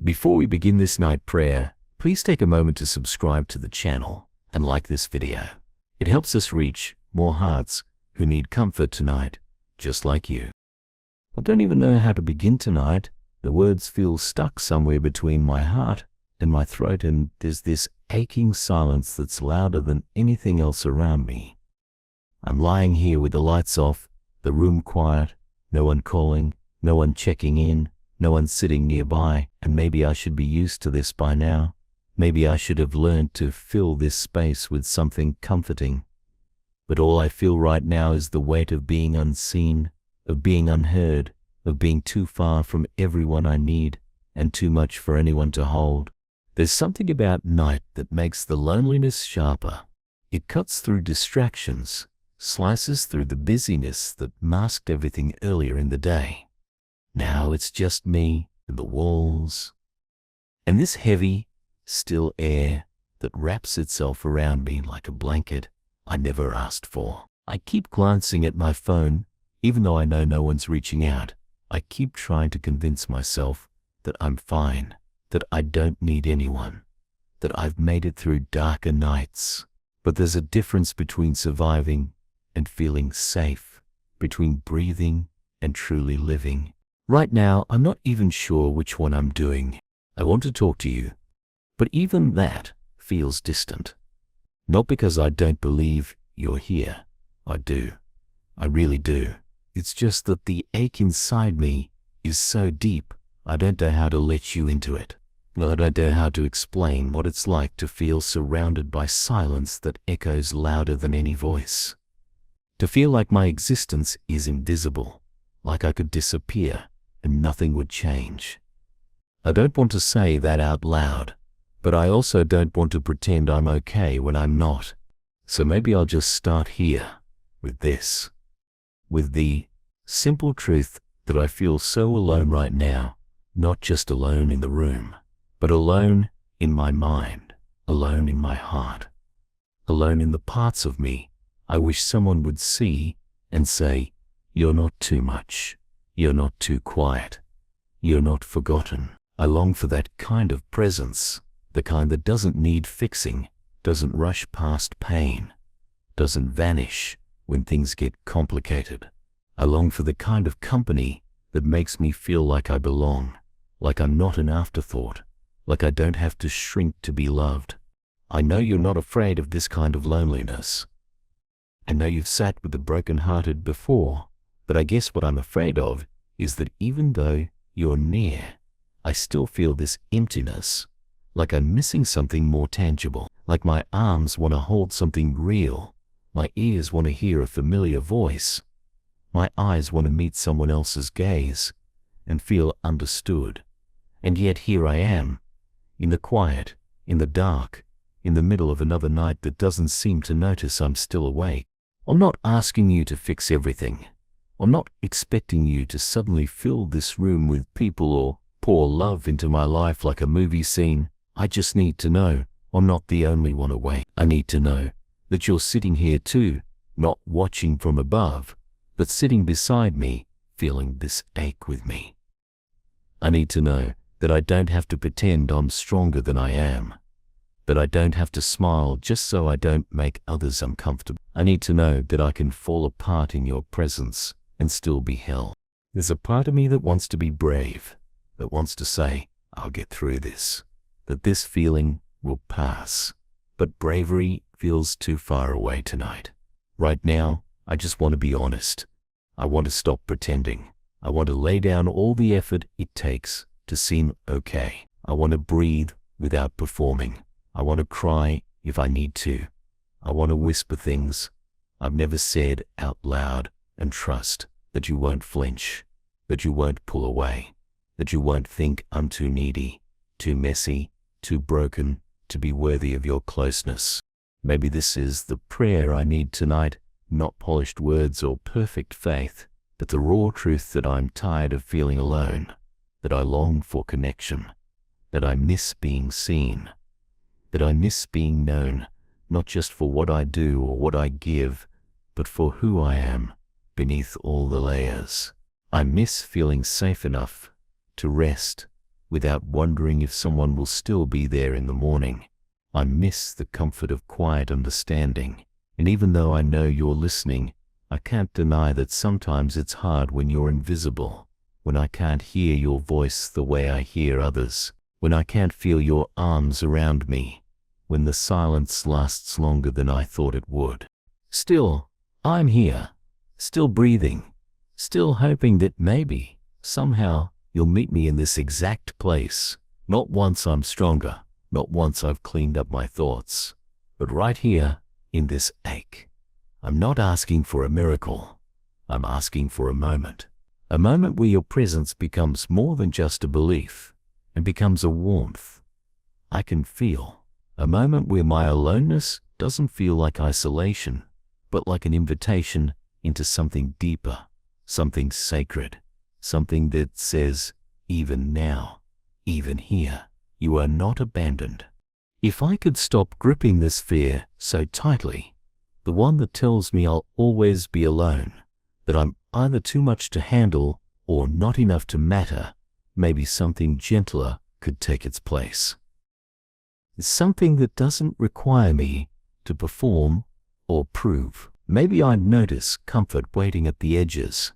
Before we begin this night prayer, please take a moment to subscribe to the channel and like this video. It helps us reach more hearts who need comfort tonight, just like you. I don't even know how to begin tonight. The words feel stuck somewhere between my heart and my throat, and there's this aching silence that's louder than anything else around me. I'm lying here with the lights off, the room quiet, no one calling, no one checking in, no one sitting nearby, and maybe I should be used to this by now. Maybe I should have learned to fill this space with something comforting. But all I feel right now is the weight of being unseen, of being unheard, of being too far from everyone I need and too much for anyone to hold. There's something about night that makes the loneliness sharper. It cuts through distractions, slices through the busyness that masked everything earlier in the day. Now it's just me and the walls, and this heavy, still air that wraps itself around me like a blanket I never asked for. I keep glancing at my phone, even though I know no one's reaching out. I keep trying to convince myself that I'm fine, that I don't need anyone, that I've made it through darker nights. But there's a difference between surviving and feeling safe, between breathing and truly living. Right now, I'm not even sure which one I'm doing. I want to talk to you, but even that feels distant. Not because I don't believe you're here. I do. I really do. It's just that the ache inside me is so deep, I don't know how to let you into it. I don't know how to explain what it's like to feel surrounded by silence that echoes louder than any voice. To feel like my existence is invisible, like I could disappear and nothing would change. I don't want to say that out loud, but I also don't want to pretend I'm okay when I'm not. So maybe I'll just start here with this, with the simple truth that I feel so alone right now, not just alone in the room, but alone in my mind, alone in my heart, alone in the parts of me I wish someone would see and say, "You're not too much. You're not too quiet. You're not forgotten." I long for that kind of presence, the kind that doesn't need fixing, doesn't rush past pain, doesn't vanish when things get complicated. I long for the kind of company that makes me feel like I belong, like I'm not an afterthought, like I don't have to shrink to be loved. I know you're not afraid of this kind of loneliness. I know you've sat with the broken-hearted before, but I guess what I'm afraid of is that even though you're near, I still feel this emptiness, like I'm missing something more tangible, like my arms want to hold something real, my ears want to hear a familiar voice, my eyes want to meet someone else's gaze and feel understood. And yet here I am, in the quiet, in the dark, in the middle of another night that doesn't seem to notice I'm still awake. I'm not asking you to fix everything. I'm not expecting you to suddenly fill this room with people or pour love into my life like a movie scene. I just need to know I'm not the only one awake. I need to know that you're sitting here too, not watching from above, but sitting beside me, feeling this ache with me. I need to know that I don't have to pretend I'm stronger than I am, that I don't have to smile just so I don't make others uncomfortable. I need to know that I can fall apart in your presence and still be held. There's a part of me that wants to be brave, that wants to say, I'll get through this, that this feeling will pass. But bravery feels too far away tonight. Right now, I just want to be honest. I want to stop pretending. I want to lay down all the effort it takes to seem okay. I want to breathe without performing. I want to cry if I need to. I want to whisper things I've never said out loud and trust that you won't flinch, that you won't pull away, that you won't think I'm too needy, too messy, too broken to be worthy of your closeness. Maybe this is the prayer I need tonight, not polished words or perfect faith, but the raw truth that I'm tired of feeling alone, that I long for connection, that I miss being seen, that I miss being known, not just for what I do or what I give, but for who I am beneath all the layers. I miss feeling safe enough to rest, without wondering if someone will still be there in the morning. I miss the comfort of quiet understanding, and even though I know you're listening, I can't deny that sometimes it's hard when you're invisible, when I can't hear your voice the way I hear others, when I can't feel your arms around me, when the silence lasts longer than I thought it would. Still, I'm here, still breathing, still hoping that maybe, somehow, you'll meet me in this exact place. Not once I'm stronger, not once I've cleaned up my thoughts, but right here, in this ache. I'm not asking for a miracle. I'm asking for a moment where your presence becomes more than just a belief and becomes a warmth I can feel. A moment where my aloneness doesn't feel like isolation, but like an invitation into something deeper, something sacred, something that says, even now, even here, you are not abandoned. If I could stop gripping this fear so tightly, the one that tells me I'll always be alone, that I'm either too much to handle or not enough to matter, maybe something gentler could take its place. It's something that doesn't require me to perform or prove. Maybe I'd notice comfort waiting at the edges.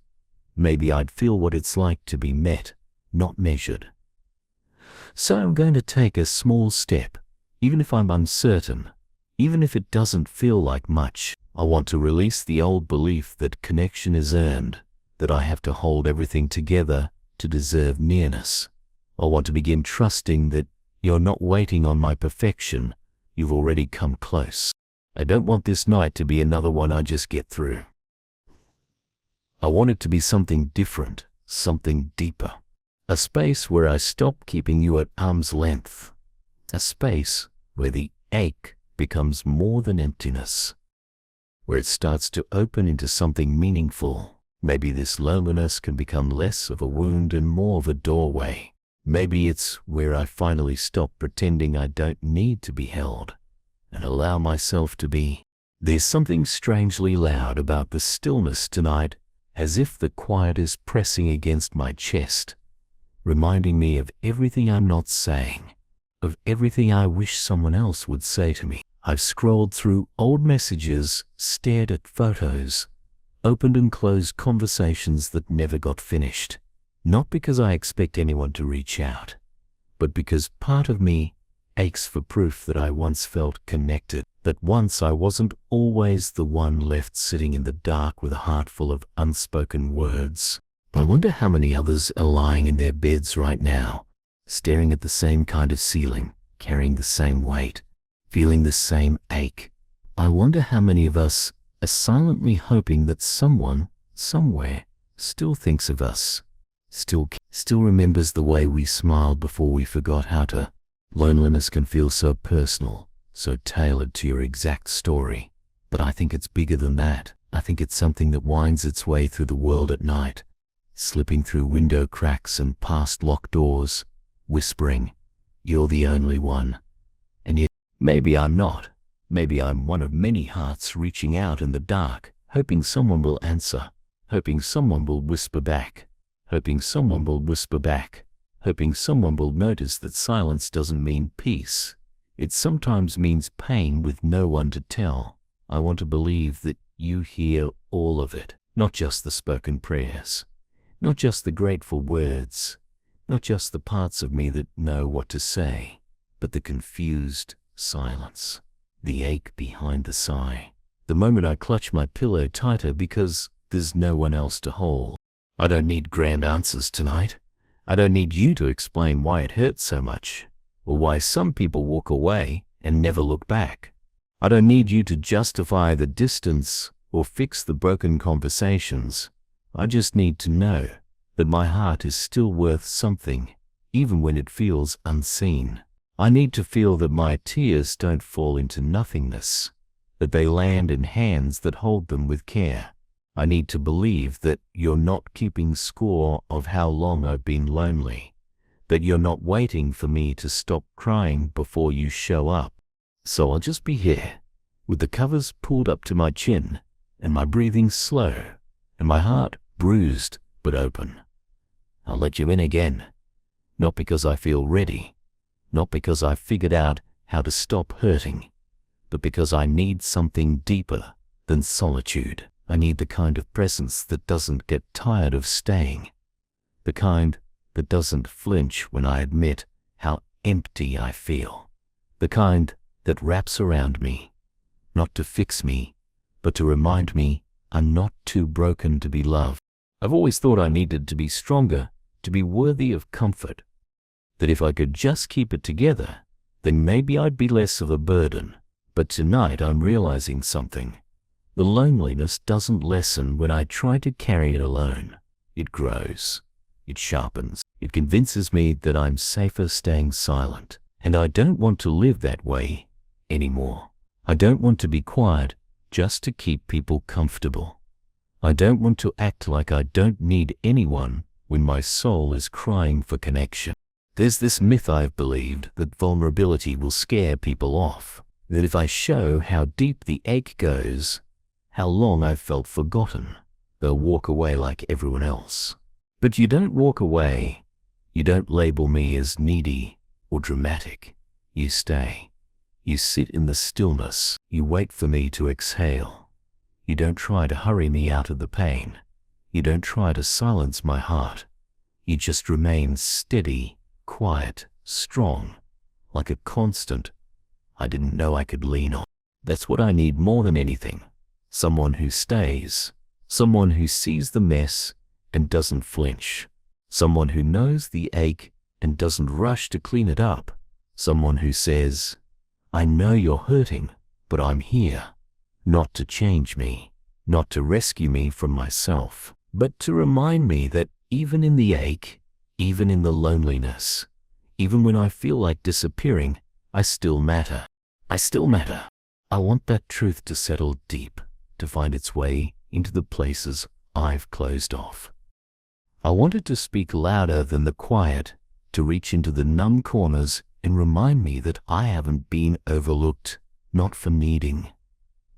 Maybe I'd feel what it's like to be met, not measured. So I'm going to take a small step, even if I'm uncertain, even if it doesn't feel like much. I want to release the old belief that connection is earned, that I have to hold everything together to deserve nearness. I want to begin trusting that you're not waiting on my perfection, you've already come close. I don't want this night to be another one I just get through. I want it to be something different, something deeper. A space where I stop keeping you at arm's length. A space where the ache becomes more than emptiness. Where it starts to open into something meaningful. Maybe this loneliness can become less of a wound and more of a doorway. Maybe it's where I finally stop pretending I don't need to be held and allow myself to be. There's something strangely loud about the stillness tonight, as if the quiet is pressing against my chest, reminding me of everything I'm not saying, of everything I wish someone else would say to me. I've scrolled through old messages, stared at photos, opened and closed conversations that never got finished. Not because I expect anyone to reach out, but because part of me aches for proof that I once felt connected, that once I wasn't always the one left sitting in the dark with a heart full of unspoken words. I wonder how many others are lying in their beds right now, staring at the same kind of ceiling, carrying the same weight, feeling the same ache. I wonder how many of us are silently hoping that someone, somewhere, still thinks of us. Still remembers the way we smiled before we forgot how to. Loneliness can feel so personal, so tailored to your exact story. But I think it's bigger than that. I think it's something that winds its way through the world at night, slipping through window cracks and past locked doors, whispering, "You're the only one." And yet, maybe I'm not. Maybe I'm one of many hearts reaching out in the dark, hoping someone will answer, hoping someone will whisper back. Hoping someone will whisper back, hoping someone will notice that silence doesn't mean peace. It sometimes means pain with no one to tell. I want to believe that you hear all of it, not just the spoken prayers, not just the grateful words, not just the parts of me that know what to say, but the confused silence, the ache behind the sigh, the moment I clutch my pillow tighter because there's no one else to hold. I don't need grand answers tonight. I don't need you to explain why it hurts so much, or why some people walk away and never look back. I don't need you to justify the distance or fix the broken conversations. I just need to know that my heart is still worth something, even when it feels unseen. I need to feel that my tears don't fall into nothingness, that they land in hands that hold them with care. I need to believe that you're not keeping score of how long I've been lonely, that you're not waiting for me to stop crying before you show up. So I'll just be here, with the covers pulled up to my chin, and my breathing slow, and my heart bruised but open. I'll let you in again, Not because I feel ready, not because I've figured out how to stop hurting, but because I need something deeper than solitude. I need the kind of presence that doesn't get tired of staying, the kind that doesn't flinch when I admit how empty I feel, the kind that wraps around me, not to fix me, but to remind me I'm not too broken to be loved. I've always thought I needed to be stronger, to be worthy of comfort, that if I could just keep it together, then maybe I'd be less of a burden. But tonight I'm realizing something. The loneliness doesn't lessen when I try to carry it alone. It grows. It sharpens. It convinces me that I'm safer staying silent. And I don't want to live that way anymore. I don't want to be quiet just to keep people comfortable. I don't want to act like I don't need anyone when my soul is crying for connection. There's this myth I've believed that vulnerability will scare people off. That if I show how deep the ache goes, how long I've felt forgotten, they'll walk away like everyone else. But you don't walk away. You don't label me as needy or dramatic. You stay. You sit in the stillness. You wait for me to exhale. You don't try to hurry me out of the pain. You don't try to silence my heart. You just remain steady, quiet, strong, like a constant I didn't know I could lean on. That's what I need more than anything. Someone who stays. Someone who sees the mess and doesn't flinch. Someone who knows the ache and doesn't rush to clean it up. Someone who says, I know you're hurting, but I'm here. Not to change me, not to rescue me from myself, but to remind me that even in the ache, even in the loneliness, even when I feel like disappearing, I still matter. I still matter. I want that truth to settle deep, to find its way into the places I've closed off. I want it to speak louder than the quiet, to reach into the numb corners and remind me that I haven't been overlooked, not for needing,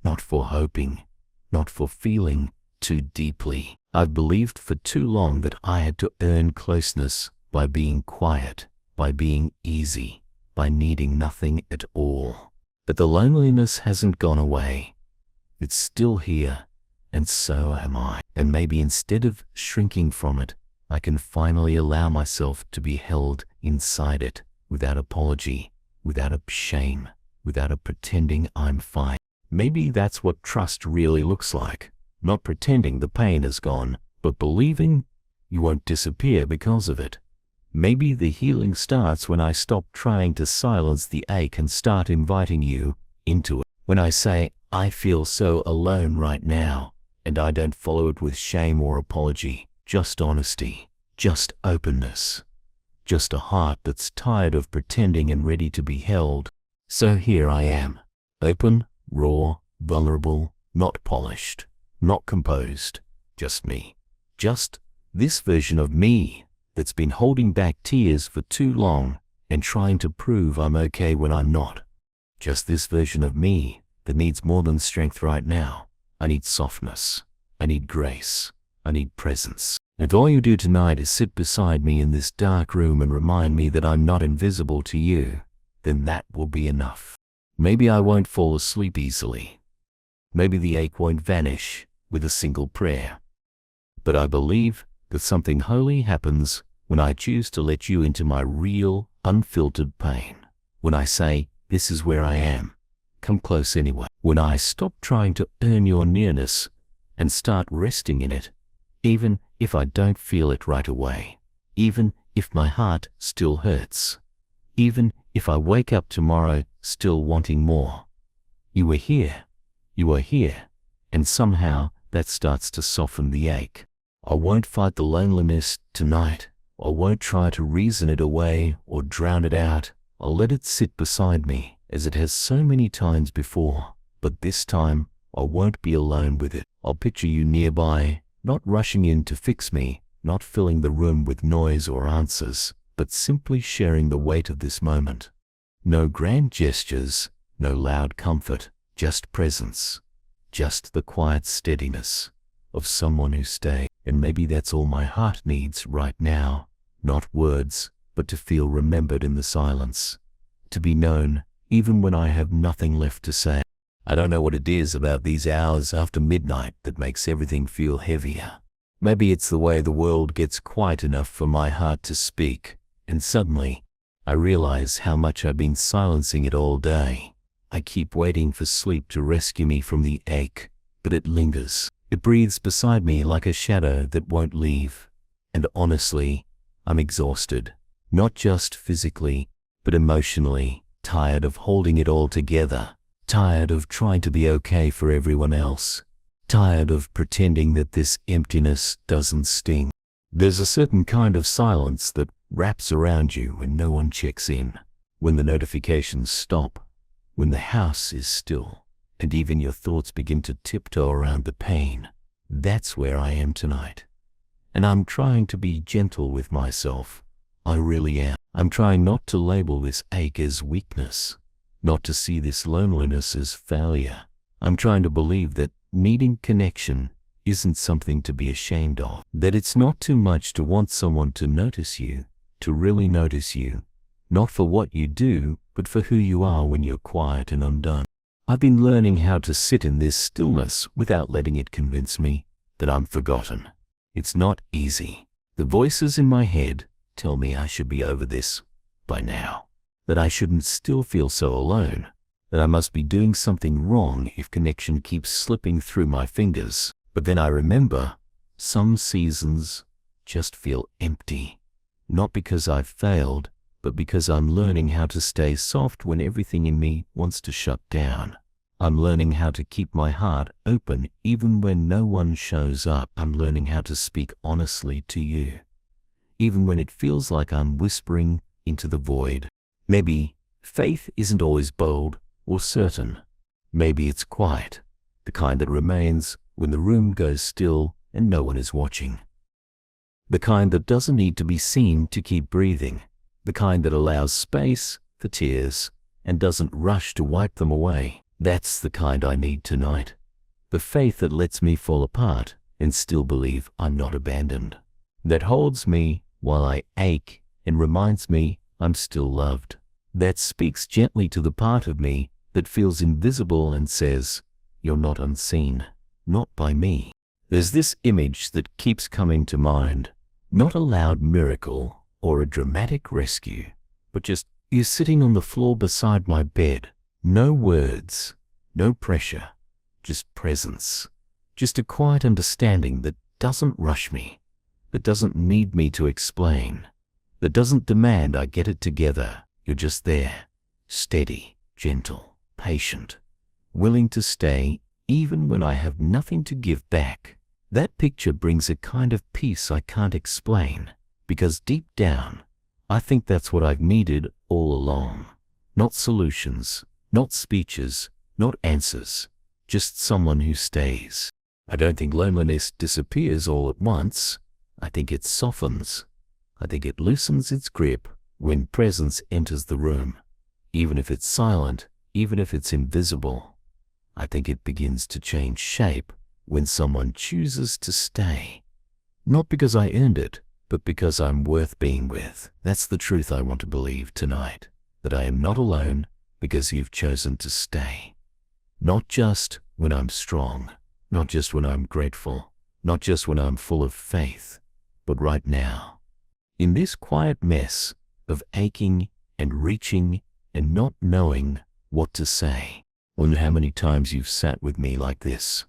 not for hoping, not for feeling too deeply. I've believed for too long that I had to earn closeness by being quiet, by being easy, by needing nothing at all. But the loneliness hasn't gone away. It's still here, and so am I. And maybe instead of shrinking from it, I can finally allow myself to be held inside it without apology, without a shame, without a pretending I'm fine. Maybe that's what trust really looks like. Not pretending the pain is gone, but believing you won't disappear because of it. Maybe the healing starts when I stop trying to silence the ache and start inviting you into it. When I say, I feel so alone right now, and I don't follow it with shame or apology, just honesty, just openness, just a heart that's tired of pretending and ready to be held. So here I am, open, raw, vulnerable, not polished, not composed, just me. Just this version of me that's been holding back tears for too long and trying to prove I'm okay when I'm not. Just this version of me that needs more than strength right now. I need softness. I need grace. I need presence. If all you do tonight is sit beside me in this dark room and remind me that I'm not invisible to you, then that will be enough. Maybe I won't fall asleep easily. Maybe the ache won't vanish with a single prayer. But I believe that something holy happens when I choose to let you into my real, unfiltered pain. When I say, this is where I am, come close anyway. When I stop trying to earn your nearness and start resting in it, even if I don't feel it right away, even if my heart still hurts, even if I wake up tomorrow still wanting more. You are here, and somehow that starts to soften the ache. I won't fight the loneliness tonight. I won't try to reason it away or drown it out. I'll let it sit beside me, as it has so many times before. But this time, I won't be alone with it. I'll picture you nearby, not rushing in to fix me, not filling the room with noise or answers, but simply sharing the weight of this moment. No grand gestures, no loud comfort, just presence, just the quiet steadiness of someone who stays. And maybe that's all my heart needs right now. Not words, but to feel remembered in the silence, to be known even when I have nothing left to say. I don't know what it is about these hours after midnight that makes everything feel heavier. Maybe it's the way the world gets quiet enough for my heart to speak, and suddenly I realize how much I've been silencing it all day. I keep waiting for sleep to rescue me from the ache, but it lingers. It breathes beside me like a shadow that won't leave. And honestly, I'm exhausted. Not just physically, but emotionally. Tired of holding it all together. Tired of trying to be okay for everyone else. Tired of pretending that this emptiness doesn't sting. There's a certain kind of silence that wraps around you when no one checks in, when the notifications stop, when the house is still, and even your thoughts begin to tiptoe around the pain. That's where I am tonight. And I'm trying to be gentle with myself. I really am. I'm trying not to label this ache as weakness, not to see this loneliness as failure. I'm trying to believe that needing connection isn't something to be ashamed of, that it's not too much to want someone to notice you, to really notice you, not for what you do, but for who you are when you're quiet and undone. I've been learning how to sit in this stillness without letting it convince me that I'm forgotten. It's not easy. The voices in my head tell me I should be over this by now, that I shouldn't still feel so alone, that I must be doing something wrong if connection keeps slipping through my fingers. But then I remember, some seasons just feel empty, not because I've failed, but because I'm learning how to stay soft when everything in me wants to shut down. I'm learning how to keep my heart open even when no one shows up. I'm learning how to speak honestly to you, even when it feels like I'm whispering into the void. Maybe faith isn't always bold or certain. Maybe it's quiet, the kind that remains when the room goes still and no one is watching. The kind that doesn't need to be seen to keep breathing. The kind that allows space for tears and doesn't rush to wipe them away. That's the kind I need tonight. The faith that lets me fall apart and still believe I'm not abandoned. That holds me while I ache and reminds me I'm still loved. That speaks gently to the part of me that feels invisible and says, "You're not unseen, not by me." There's this image that keeps coming to mind. Not a loud miracle or a dramatic rescue, but just you sitting on the floor beside my bed. No words, no pressure, just presence. Just a quiet understanding that doesn't rush me, that doesn't need me to explain, that doesn't demand I get it together. You're just there, steady, gentle, patient, willing to stay even when I have nothing to give back. That picture brings a kind of peace I can't explain, because deep down, I think that's what I've needed all along. Not solutions, not speeches, not answers, just someone who stays. I don't think loneliness disappears all at once. I think it softens. I think it loosens its grip when presence enters the room. Even if it's silent, even if it's invisible, I think it begins to change shape when someone chooses to stay. Not because I earned it, but because I'm worth being with. That's the truth I want to believe tonight, that I am not alone because you've chosen to stay. Not just when I'm strong, not just when I'm grateful, not just when I'm full of faith, but right now. In this quiet mess of aching and reaching and not knowing what to say. I wonder how many times you've sat with me like this,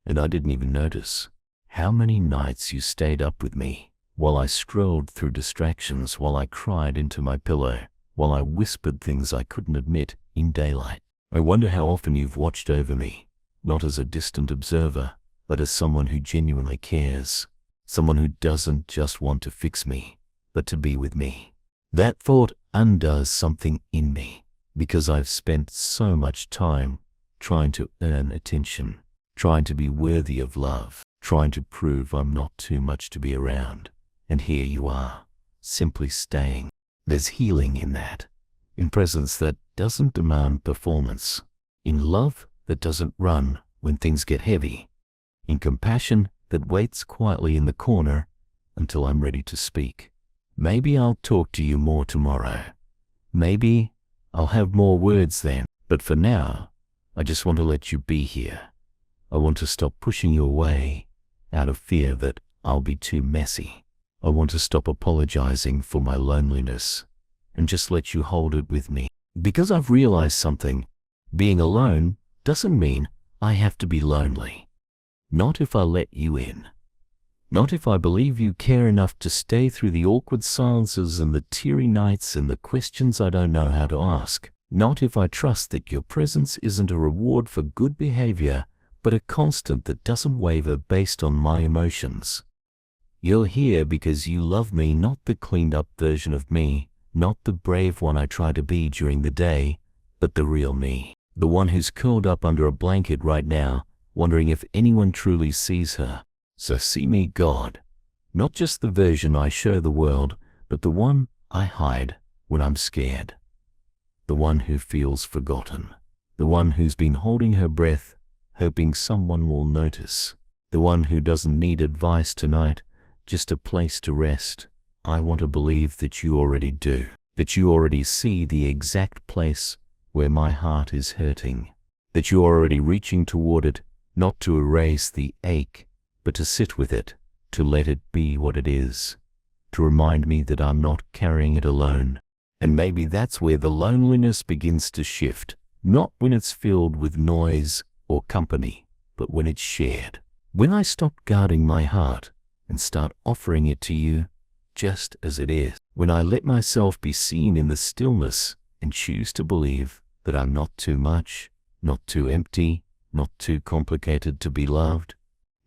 and I didn't even notice. How many nights you stayed up with me while I scrolled through distractions, while I cried into my pillow, while I whispered things I couldn't admit in daylight. I wonder how often you've watched over me, not as a distant observer, but as someone who genuinely cares, someone who doesn't just want to fix me, but to be with me. That thought undoes something in me, because I've spent so much time trying to earn attention, trying to be worthy of love, trying to prove I'm not too much to be around. And here you are, simply staying. There's healing in that, in presence that doesn't demand performance, in love that doesn't run when things get heavy, in compassion that waits quietly in the corner until I'm ready to speak. Maybe I'll talk to you more tomorrow. Maybe I'll have more words then. But for now, I just want to let you be here. I want to stop pushing you away out of fear that I'll be too messy. I want to stop apologizing for my loneliness and just let you hold it with me. Because I've realized something. Being alone doesn't mean I have to be lonely. Not if I let you in. Not if I believe you care enough to stay through the awkward silences and the teary nights and the questions I don't know how to ask. Not if I trust that your presence isn't a reward for good behavior, but a constant that doesn't waver based on my emotions. You're here because you love me, not the cleaned up version of me, not the brave one I try to be during the day, but the real me. The one who's curled up under a blanket right now, wondering if anyone truly sees her. So see me, God. Not just the version I show the world, but the one I hide when I'm scared. The one who feels forgotten. The one who's been holding her breath, hoping someone will notice. The one who doesn't need advice tonight, just a place to rest. I want to believe that you already do. That you already see the exact place where my heart is hurting. That you're already reaching toward it, not to erase the ache, but to sit with it, to let it be what it is, to remind me that I'm not carrying it alone. And maybe that's where the loneliness begins to shift, not when it's filled with noise or company, but when it's shared. When I stop guarding my heart and start offering it to you just as it is. When I let myself be seen in the stillness and choose to believe that I'm not too much, not too empty, not too complicated to be loved.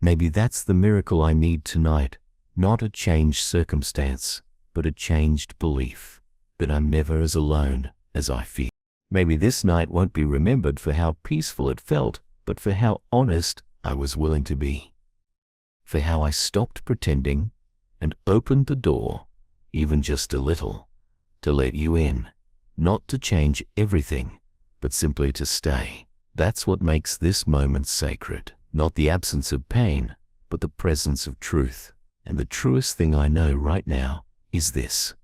Maybe that's the miracle I need tonight, not a changed circumstance, but a changed belief that I'm never as alone as I feel. Maybe this night won't be remembered for how peaceful it felt, but for how honest I was willing to be. For how I stopped pretending and opened the door, even just a little, to let you in, not to change everything, but simply to stay. That's what makes this moment sacred. Not the absence of pain, but the presence of truth. And the truest thing I know right now is this.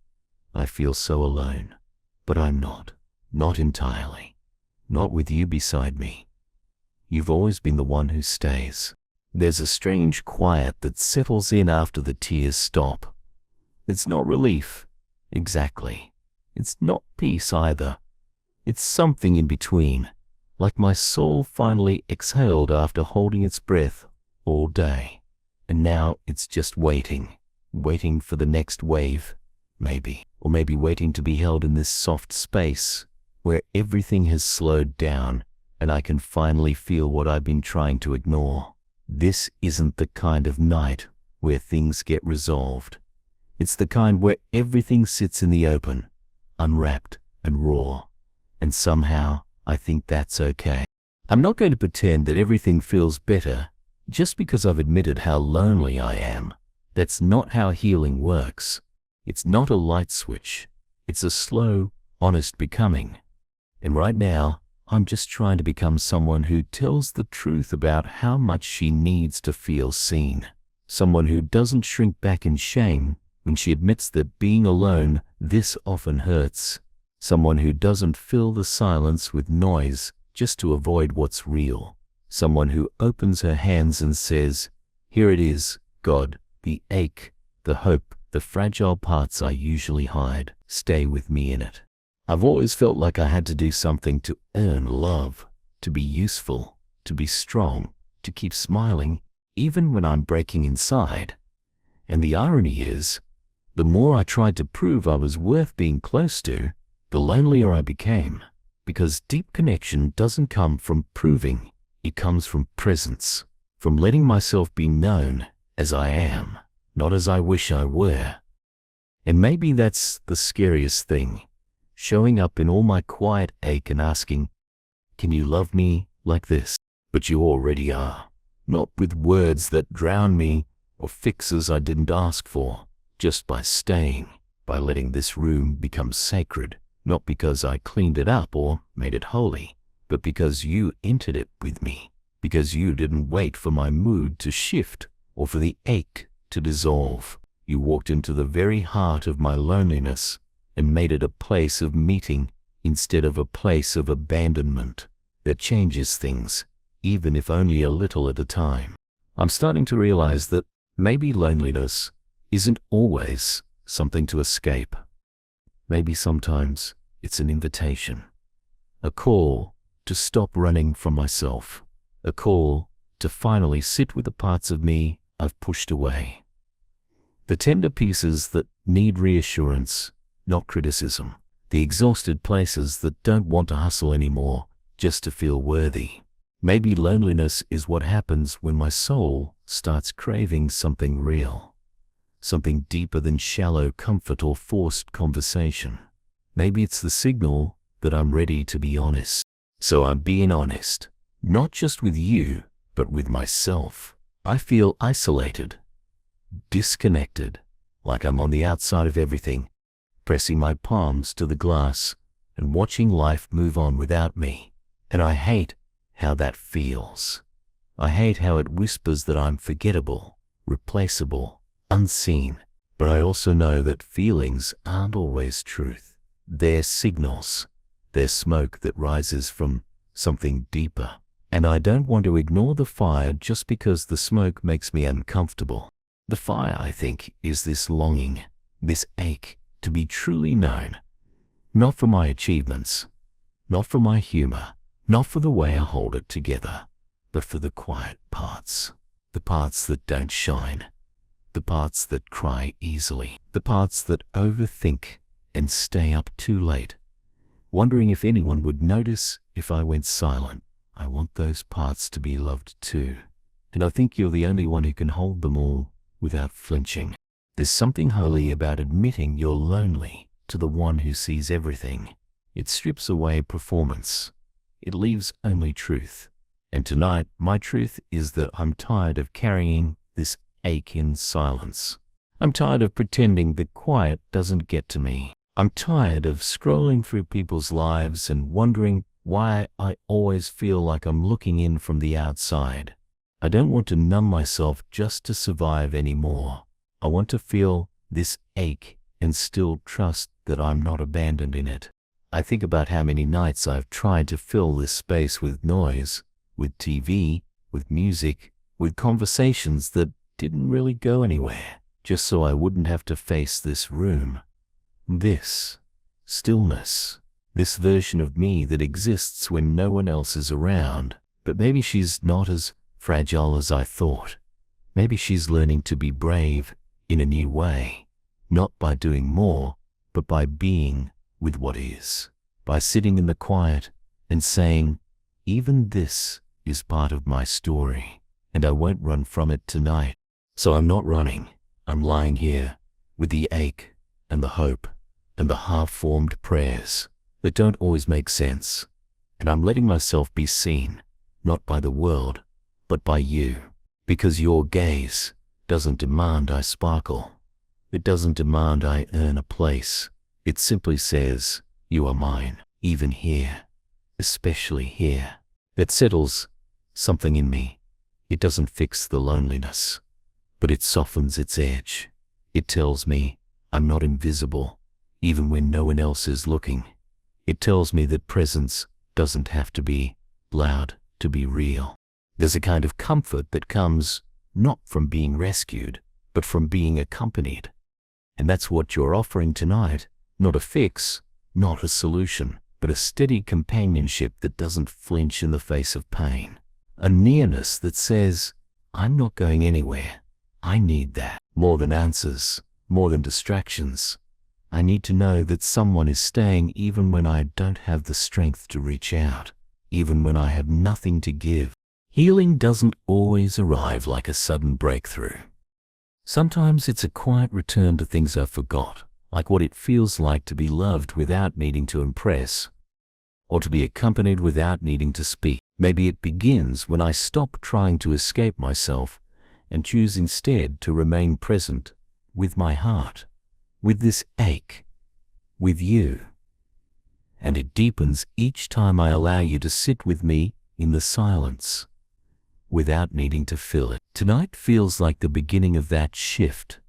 I feel so alone, but I'm not. Not entirely. Not with you beside me. You've always been the one who stays. There's a strange quiet that settles in after the tears stop. It's not relief, exactly. It's not peace either. It's something in between. Like my soul finally exhaled after holding its breath all day. And now it's just waiting for the next wave, maybe. Or maybe waiting to be held in this soft space where everything has slowed down and I can finally feel what I've been trying to ignore. This isn't the kind of night where things get resolved. It's the kind where everything sits in the open, unwrapped and raw. And somehow, I think that's okay. I'm not going to pretend that everything feels better just because I've admitted how lonely I am. That's not how healing works. It's not a light switch. It's a slow, honest becoming. And right now, I'm just trying to become someone who tells the truth about how much she needs to feel seen. Someone who doesn't shrink back in shame when she admits that being alone this often hurts. Someone who doesn't fill the silence with noise just to avoid what's real. Someone who opens her hands and says, "Here it is, God, the ache, the hope, the fragile parts I usually hide. Stay with me in it." I've always felt like I had to do something to earn love, to be useful, to be strong, to keep smiling, even when I'm breaking inside. And the irony is, the more I tried to prove I was worth being close to, the lonelier I became, because deep connection doesn't come from proving, it comes from presence, from letting myself be known as I am, not as I wish I were. And maybe that's the scariest thing, showing up in all my quiet ache and asking, "Can you love me like this?" But you already are, not with words that drown me or fixes I didn't ask for, just by staying, by letting this room become sacred. Not because I cleaned it up or made it holy, but because you entered it with me, because you didn't wait for my mood to shift or for the ache to dissolve. You walked into the very heart of my loneliness and made it a place of meeting instead of a place of abandonment that changes things, even if only a little at a time. I'm starting to realize that maybe loneliness isn't always something to escape. Maybe sometimes it's an invitation, a call to stop running from myself, a call to finally sit with the parts of me I've pushed away. The tender pieces that need reassurance, not criticism. The exhausted places that don't want to hustle anymore just to feel worthy. Maybe loneliness is what happens when my soul starts craving something real, something deeper than shallow comfort or forced conversation. Maybe it's the signal that I'm ready to be honest. So I'm being honest, not just with you, but with myself. I feel isolated, disconnected, like I'm on the outside of everything, pressing my palms to the glass and watching life move on without me. And I hate how that feels. I hate how it whispers that I'm forgettable, replaceable, unseen. But I also know that feelings aren't always truth. They're signals. They're smoke that rises from something deeper. And I don't want to ignore the fire just because the smoke makes me uncomfortable. The fire, I think, is this longing, this ache to be truly known. Not for my achievements, not for my humor, not for the way I hold it together, but for the quiet parts, the parts that don't shine, the parts that cry easily, the parts that overthink and stay up too late, wondering if anyone would notice if I went silent. I want those parts to be loved too, and I think you're the only one who can hold them all without flinching. There's something holy about admitting you're lonely to the one who sees everything. It strips away performance. It leaves only truth. And tonight, my truth is that I'm tired of carrying this ache in silence. I'm tired of pretending that quiet doesn't get to me. I'm tired of scrolling through people's lives and wondering why I always feel like I'm looking in from the outside. I don't want to numb myself just to survive anymore. I want to feel this ache and still trust that I'm not abandoned in it. I think about how many nights I've tried to fill this space with noise, with TV, with music, with conversations that didn't really go anywhere, just so I wouldn't have to face this room, this stillness, this version of me that exists when no one else is around. But maybe she's not as fragile as I thought. Maybe she's learning to be brave in a new way, not by doing more, but by being with what is, by sitting in the quiet and saying, even this is part of my story, and I won't run from it tonight. So I'm not running. I'm lying here with the ache and the hope and the half-formed prayers that don't always make sense. And I'm letting myself be seen, not by the world, but by you. Because your gaze doesn't demand I sparkle. It doesn't demand I earn a place. It simply says, you are mine, even here, especially here. That settles something in me. It doesn't fix the loneliness, but it softens its edge. It tells me I'm not invisible, even when no one else is looking. It tells me that presence doesn't have to be loud to be real. There's a kind of comfort that comes not from being rescued, but from being accompanied. And that's what you're offering tonight. Not a fix, not a solution, but a steady companionship that doesn't flinch in the face of pain. A nearness that says, I'm not going anywhere. I need that. More than answers, more than distractions. I need to know that someone is staying even when I don't have the strength to reach out, even when I have nothing to give. Healing doesn't always arrive like a sudden breakthrough. Sometimes it's a quiet return to things I forgot, like what it feels like to be loved without needing to impress, or to be accompanied without needing to speak. Maybe it begins when I stop trying to escape myself and choose instead to remain present with my heart, with this ache, with you. And it deepens each time I allow you to sit with me in the silence, without needing to fill it. Tonight feels like the beginning of that shift,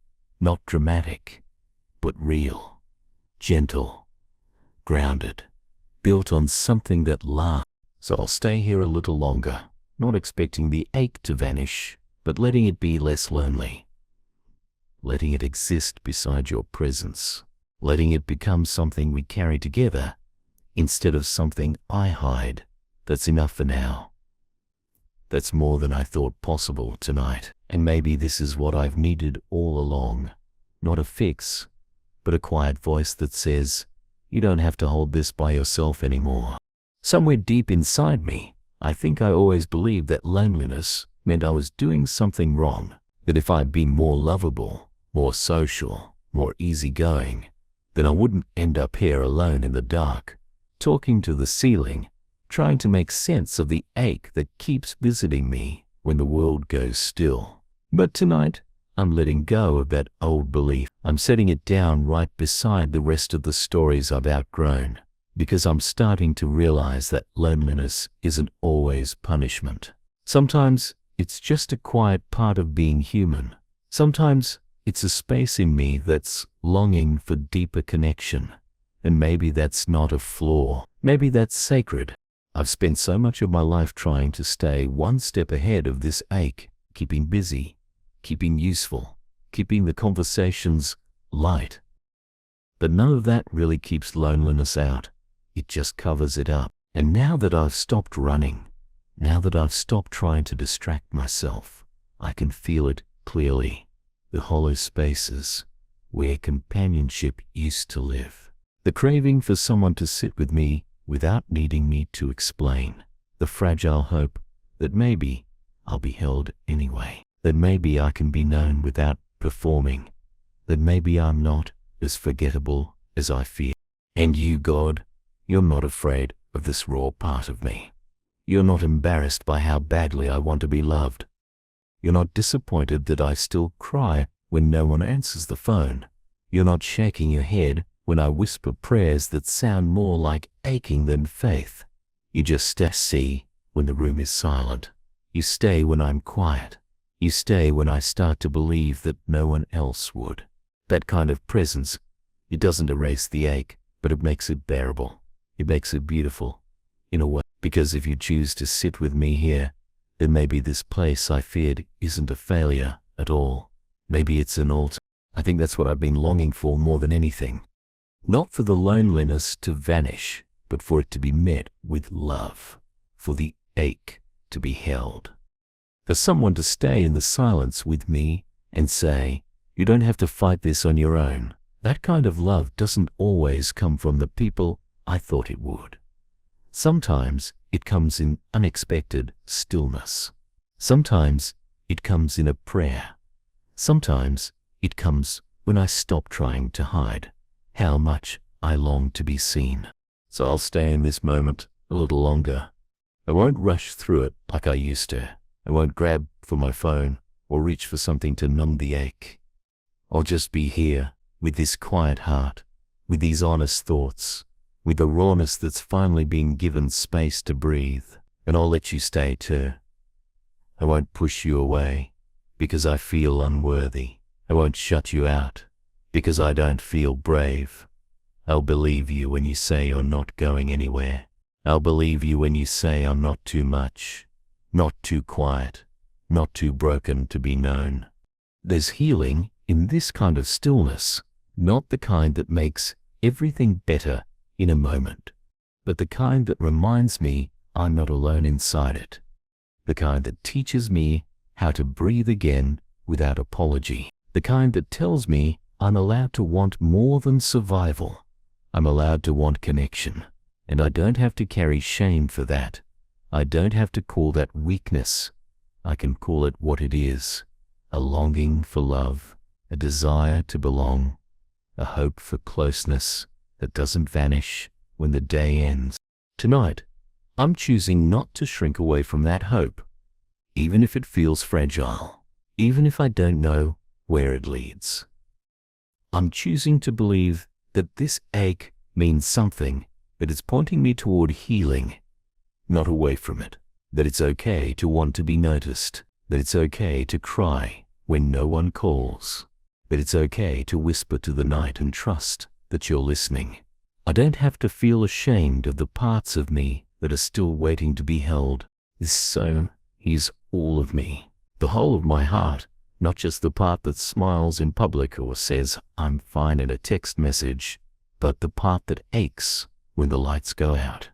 Not dramatic, but real, gentle, grounded, built on something that lasts. So I'll stay here a little longer, not expecting the ache to vanish, but letting it be less lonely. Letting it exist beside your presence. Letting it become something we carry together instead of something I hide. That's enough for now. That's more than I thought possible tonight. And maybe this is what I've needed all along. Not a fix, but a quiet voice that says, you don't have to hold this by yourself anymore. Somewhere deep inside me, I think I always believed that loneliness meant I was doing something wrong. That if I'd been more lovable, more social, more easygoing, then I wouldn't end up here alone in the dark, talking to the ceiling, trying to make sense of the ache that keeps visiting me when the world goes still. But tonight, I'm letting go of that old belief. I'm setting it down right beside the rest of the stories I've outgrown, because I'm starting to realize that loneliness isn't always punishment. Sometimes it's just a quiet part of being human. Sometimes it's a space in me that's longing for deeper connection. And maybe that's not a flaw. Maybe that's sacred. I've spent so much of my life trying to stay one step ahead of this ache, keeping busy, keeping useful, keeping the conversations light. But none of that really keeps loneliness out. It just covers it up. And now that I've stopped running, now that I've stopped trying to distract myself, I can feel it clearly. The hollow spaces where companionship used to live. The craving for someone to sit with me without needing me to explain. The fragile hope that maybe I'll be held anyway. That maybe I can be known without performing. That maybe I'm not as forgettable as I fear. And you, God, you're not afraid of this raw part of me. You're not embarrassed by how badly I want to be loved. You're not disappointed that I still cry when no one answers the phone. You're not shaking your head when I whisper prayers that sound more like aching than faith. You just see when the room is silent. You stay when I'm quiet. You stay when I start to believe that no one else would. That kind of presence, it doesn't erase the ache, but it makes it bearable. It makes it beautiful, in a way. Because if you choose to sit with me here, then maybe this place I feared isn't a failure at all. Maybe it's an altar. I think that's what I've been longing for more than anything. Not for the loneliness to vanish, but for it to be met with love. For the ache to be held. For someone to stay in the silence with me and say, you don't have to fight this on your own. That kind of love doesn't always come from the people I thought it would. Sometimes it comes in unexpected stillness. Sometimes it comes in a prayer. Sometimes it comes when I stop trying to hide how much I long to be seen. So I'll stay in this moment a little longer. I won't rush through it like I used to. I won't grab for my phone or reach for something to numb the ache. I'll just be here with this quiet heart, with these honest thoughts, with the rawness that's finally being given space to breathe. And I'll let you stay too. I won't push you away because I feel unworthy. I won't shut you out because I don't feel brave. I'll believe you when you say you're not going anywhere. I'll believe you when you say I'm not too much, not too quiet, not too broken to be known. There's healing in this kind of stillness, not the kind that makes everything better in a moment, but the kind that reminds me I'm not alone inside it. The kind that teaches me how to breathe again without apology. The kind that tells me I'm allowed to want more than survival. I'm allowed to want connection, and I don't have to carry shame for that. I don't have to call that weakness. I can call it what it is: a longing for love, a desire to belong, a hope for closeness that doesn't vanish when the day ends. Tonight, I'm choosing not to shrink away from that hope, even if it feels fragile, even if I don't know where it leads. I'm choosing to believe that this ache means something, that it's pointing me toward healing, not away from it. That it's okay to want to be noticed, that it's okay to cry when no one calls, But it's okay to whisper to the night and trust that you're listening. I don't have to feel ashamed of the parts of me that are still waiting to be held. So is all of me, the whole of my heart, not just the part that smiles in public or says I'm fine in a text message, but the part that aches when the lights go out.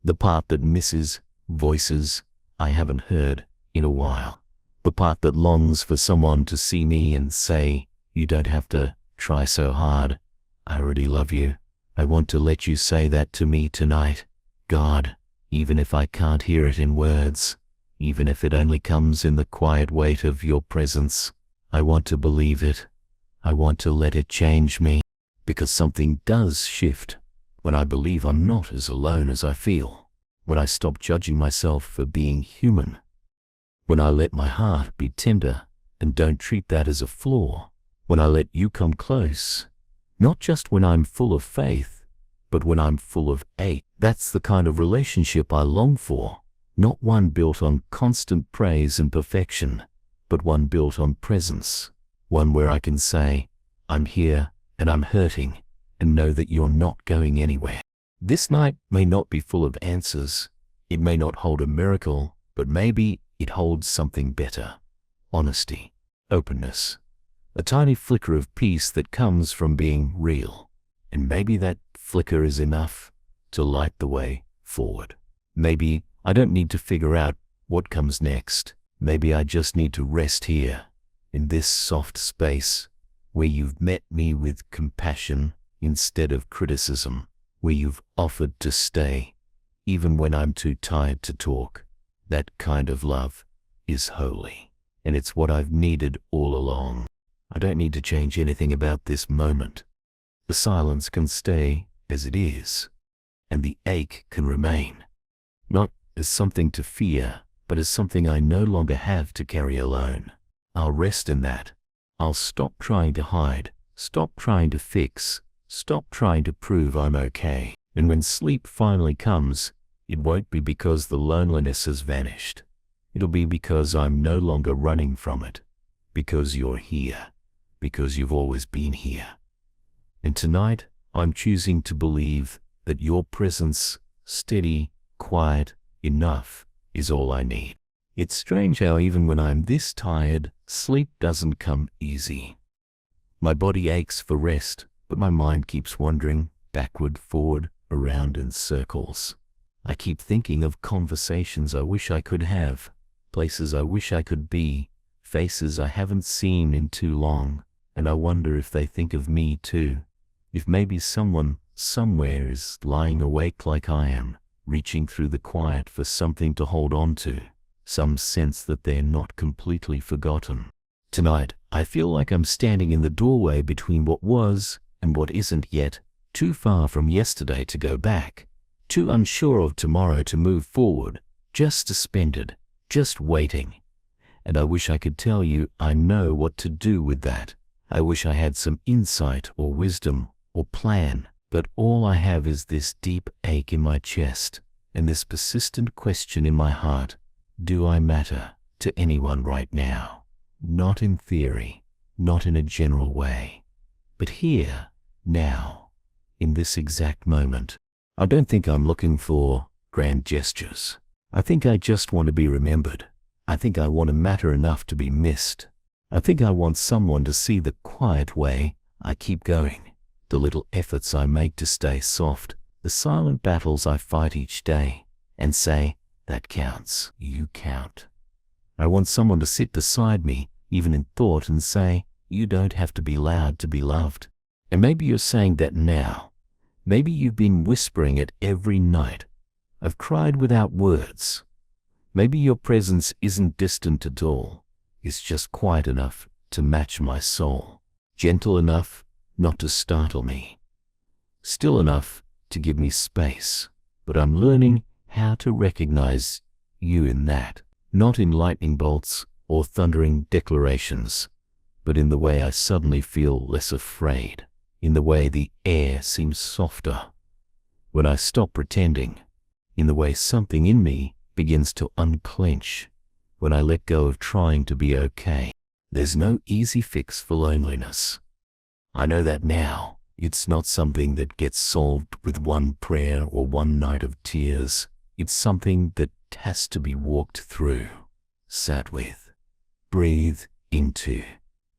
The part that misses voices I haven't heard in a while. The part that longs for someone to see me and say, you don't have to try so hard. I already love you. I want to let you say that to me tonight. God, even if I can't hear it in words, even if it only comes in the quiet weight of your presence, I want to believe it. I want to let it change me, because something does shift when I believe I'm not as alone as I feel, when I stop judging myself for being human, when I let my heart be tender and don't treat that as a flaw, when I let you come close, not just when I'm full of faith, but when I'm full of ache. That's the kind of relationship I long for, not one built on constant praise and perfection, but one built on presence, one where I can say, I'm here and I'm hurting, and know that you're not going anywhere. This night may not be full of answers, it may not hold a miracle, but maybe it holds something better. Honesty, openness, a tiny flicker of peace that comes from being real. And maybe that flicker is enough to light the way forward. Maybe I don't need to figure out what comes next. Maybe I just need to rest here, in this soft space, where you've met me with compassion instead of criticism, where you've offered to stay, even when I'm too tired to talk. That kind of love is holy, and it's what I've needed all along. I don't need to change anything about this moment. The silence can stay as it is, and the ache can remain, not as something to fear, but as something I no longer have to carry alone. I'll rest in that. I'll stop trying to hide, stop trying to fix, stop trying to prove I'm okay. And when sleep finally comes, it won't be because the loneliness has vanished. It'll be because I'm no longer running from it, because you're here, because you've always been here. And tonight, I'm choosing to believe that your presence, steady, quiet, enough, is all I need. It's strange how even when I'm this tired, sleep doesn't come easy. My body aches for rest, but my mind keeps wandering backward, forward, around in circles. I keep thinking of conversations I wish I could have, places I wish I could be, faces I haven't seen in too long, and I wonder if they think of me too. If maybe someone somewhere is lying awake like I am, reaching through the quiet for something to hold on to, some sense that they're not completely forgotten. Tonight, I feel like I'm standing in the doorway between what was and what isn't yet, too far from yesterday to go back, too unsure of tomorrow to move forward, just suspended, just waiting. And I wish I could tell you I know what to do with that. I wish I had some insight or wisdom or plan, but all I have is this deep ache in my chest and this persistent question in my heart. Do I matter to anyone right now? Not in theory, not in a general way, but here, now, in this exact moment. I don't think I'm looking for grand gestures. I think I just want to be remembered. I think I want to matter enough to be missed. I think I want someone to see the quiet way I keep going, the little efforts I make to stay soft, the silent battles I fight each day, and say, that counts. You count. I want someone to sit beside me, even in thought, and say, you don't have to be loud to be loved. And maybe you're saying that now. Maybe you've been whispering it every night. I've cried without words. Maybe your presence isn't distant at all. It's just quiet enough to match my soul, gentle enough not to startle me, still enough to give me space. But I'm learning how to recognize you in that, not in lightning bolts or thundering declarations, but in the way I suddenly feel less afraid, in the way the air seems softer, when I stop pretending, in the way something in me begins to unclench, when I let go of trying to be okay. There's no easy fix for loneliness. I know that now. It's not something that gets solved with one prayer or one night of tears. It's something that has to be walked through, sat with, breathed into,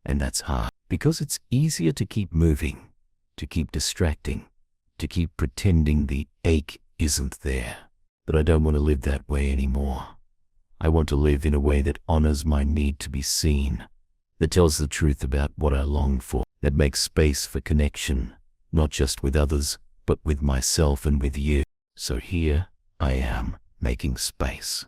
and that's hard. Because it's easier to keep moving, to keep distracting, to keep pretending the ache isn't there. But I don't want to live that way anymore. I want to live in a way that honors my need to be seen, that tells the truth about what I long for, that makes space for connection, not just with others, but with myself and with you. So here I am, making space.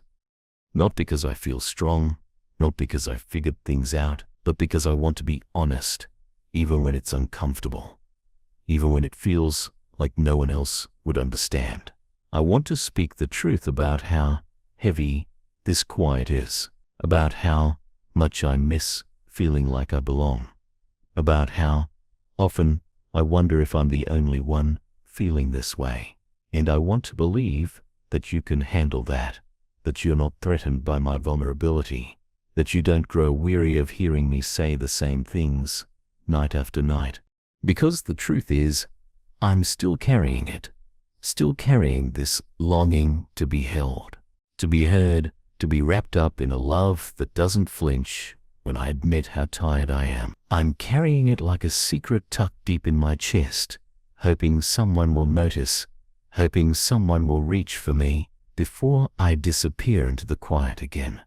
Not because I feel strong, not because I figured things out, but because I want to be honest, even when it's uncomfortable, even when it feels like no one else would understand. I want to speak the truth about how heavy this quiet is, about how much I miss feeling like I belong, about how often I wonder if I'm the only one feeling this way. And I want to believe that you can handle that you're not threatened by my vulnerability, that you don't grow weary of hearing me say the same things night after night. Because the truth is, I'm still carrying it, still carrying this longing to be held, to be heard, to be wrapped up in a love that doesn't flinch when I admit how tired I am. I'm carrying it like a secret tucked deep in my chest, hoping someone will notice, hoping someone will reach for me before I disappear into the quiet again.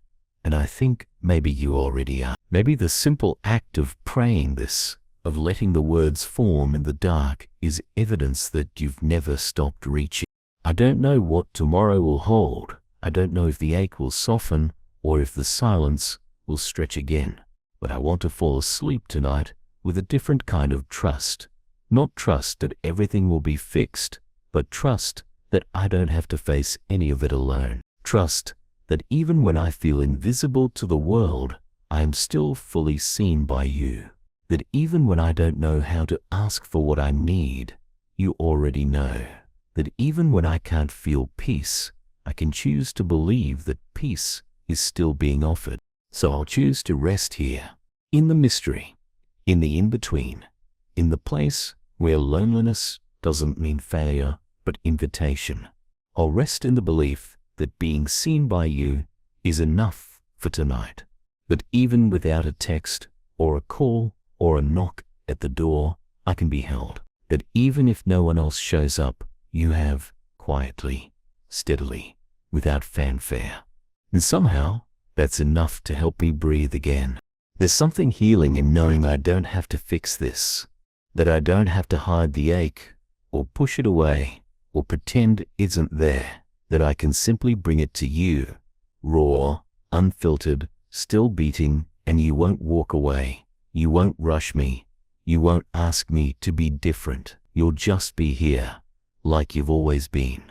And I think maybe you already are. Maybe the simple act of praying this, of letting the words form in the dark, is evidence that you've never stopped reaching. I don't know what tomorrow will hold. I don't know if the ache will soften or if the silence will stretch again. But I want to fall asleep tonight with a different kind of trust. Not trust that everything will be fixed, but trust that I don't have to face any of it alone. Trust that even when I feel invisible to the world, I am still fully seen by you. That even when I don't know how to ask for what I need, you already know. That even when I can't feel peace, I can choose to believe that peace is still being offered. So I'll choose to rest here, in the mystery, in the in-between, in the place where loneliness doesn't mean failure, but invitation. I'll rest in the belief that being seen by you is enough for tonight. That even without a text or a call or a knock at the door, I can be held. That even if no one else shows up, you have, quietly, steadily, without fanfare. And somehow, that's enough to help me breathe again. There's something healing in knowing I don't have to fix this, that I don't have to hide the ache, or push it away, or pretend it isn't there, that I can simply bring it to you, raw, unfiltered, still beating, and you won't walk away. You won't rush me. You won't ask me to be different. You'll just be here, like you've always been.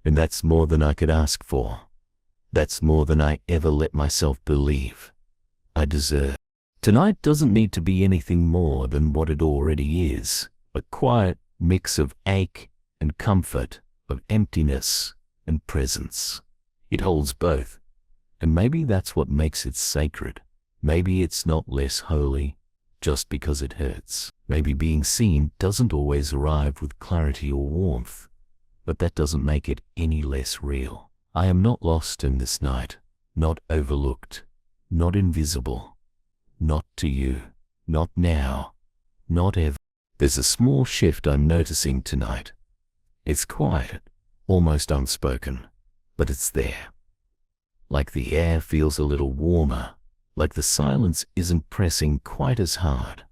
And that's more than I could ask for. That's more than I ever let myself believe I deserve. Tonight doesn't need to be anything more than what it already is, a quiet mix of ache and comfort, of emptiness and presence. It holds both, and maybe that's what makes it sacred. Maybe it's not less holy just because it hurts. Maybe being seen doesn't always arrive with clarity or warmth, but that doesn't make it any less real. I am not lost in this night, not overlooked, not invisible, not to you, not now, not ever. There's a small shift I'm noticing tonight. It's quiet, almost unspoken, but it's there. Like the air feels a little warmer, like the silence isn't pressing quite as hard.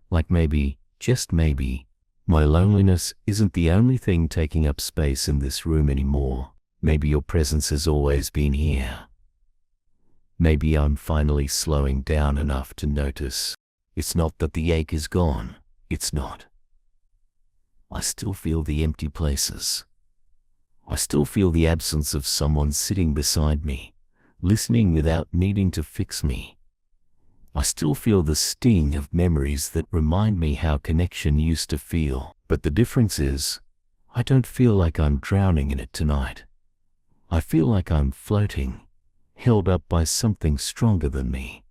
Like maybe, just maybe, my loneliness isn't the only thing taking up space in this room anymore. Maybe your presence has always been here. Maybe I'm finally slowing down enough to notice. It's not that the ache is gone. It's not. I still feel the empty places. I still feel the absence of someone sitting beside me, listening without needing to fix me. I still feel the sting of memories that remind me how connection used to feel. But the difference is, I don't feel like I'm drowning in it tonight. I feel like I'm floating, held up by something stronger than me.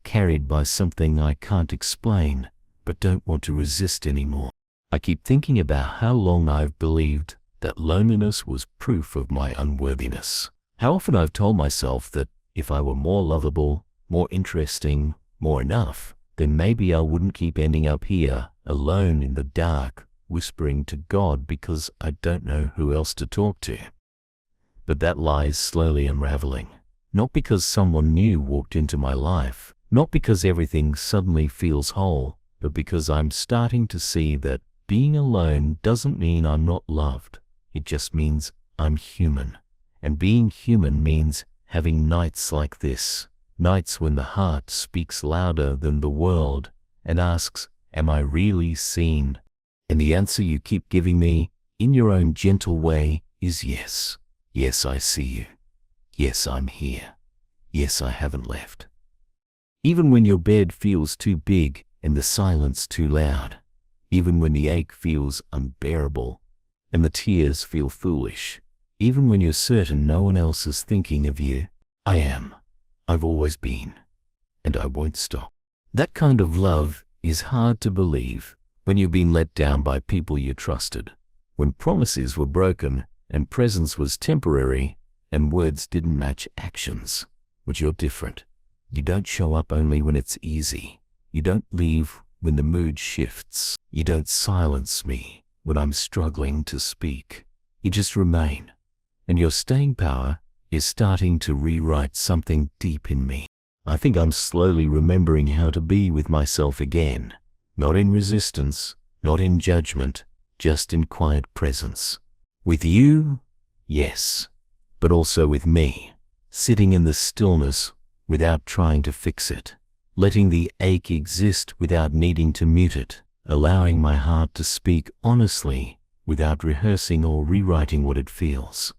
carried by something I can't explain, but don't want to resist anymore. I keep thinking about how long I've believed that loneliness was proof of my unworthiness. How often I've told myself that if I were more lovable, more interesting, more enough, then maybe I wouldn't keep ending up here, alone in the dark, whispering to God because I don't know who else to talk to. But that lie is slowly unraveling. Not because someone new walked into my life, not because everything suddenly feels whole, but because I'm starting to see that being alone doesn't mean I'm not loved. It just means I'm human. And being human means having nights like this. Nights when the heart speaks louder than the world and asks, am I really seen? And the answer you keep giving me, in your own gentle way, is yes. Yes, I see you. Yes, I'm here. Yes, I haven't left. Even when your bed feels too big and the silence too loud. Even when the ache feels unbearable and the tears feel foolish. Even when you're certain no one else is thinking of you, I am. I've always been. And I won't stop. That kind of love is hard to believe when you've been let down by people you trusted. When promises were broken and presence was temporary and words didn't match actions. But you're different. You don't show up only when it's easy. You don't leave when the mood shifts. You don't silence me when I'm struggling to speak. You just remain. And your staying power is starting to rewrite something deep in me. I think I'm slowly remembering how to be with myself again. Not in resistance, not in judgment, just in quiet presence. With you, yes, but also with me, sitting in the stillness without trying to fix it, letting the ache exist without needing to mute it, allowing my heart to speak honestly without rehearsing or rewriting what it feels.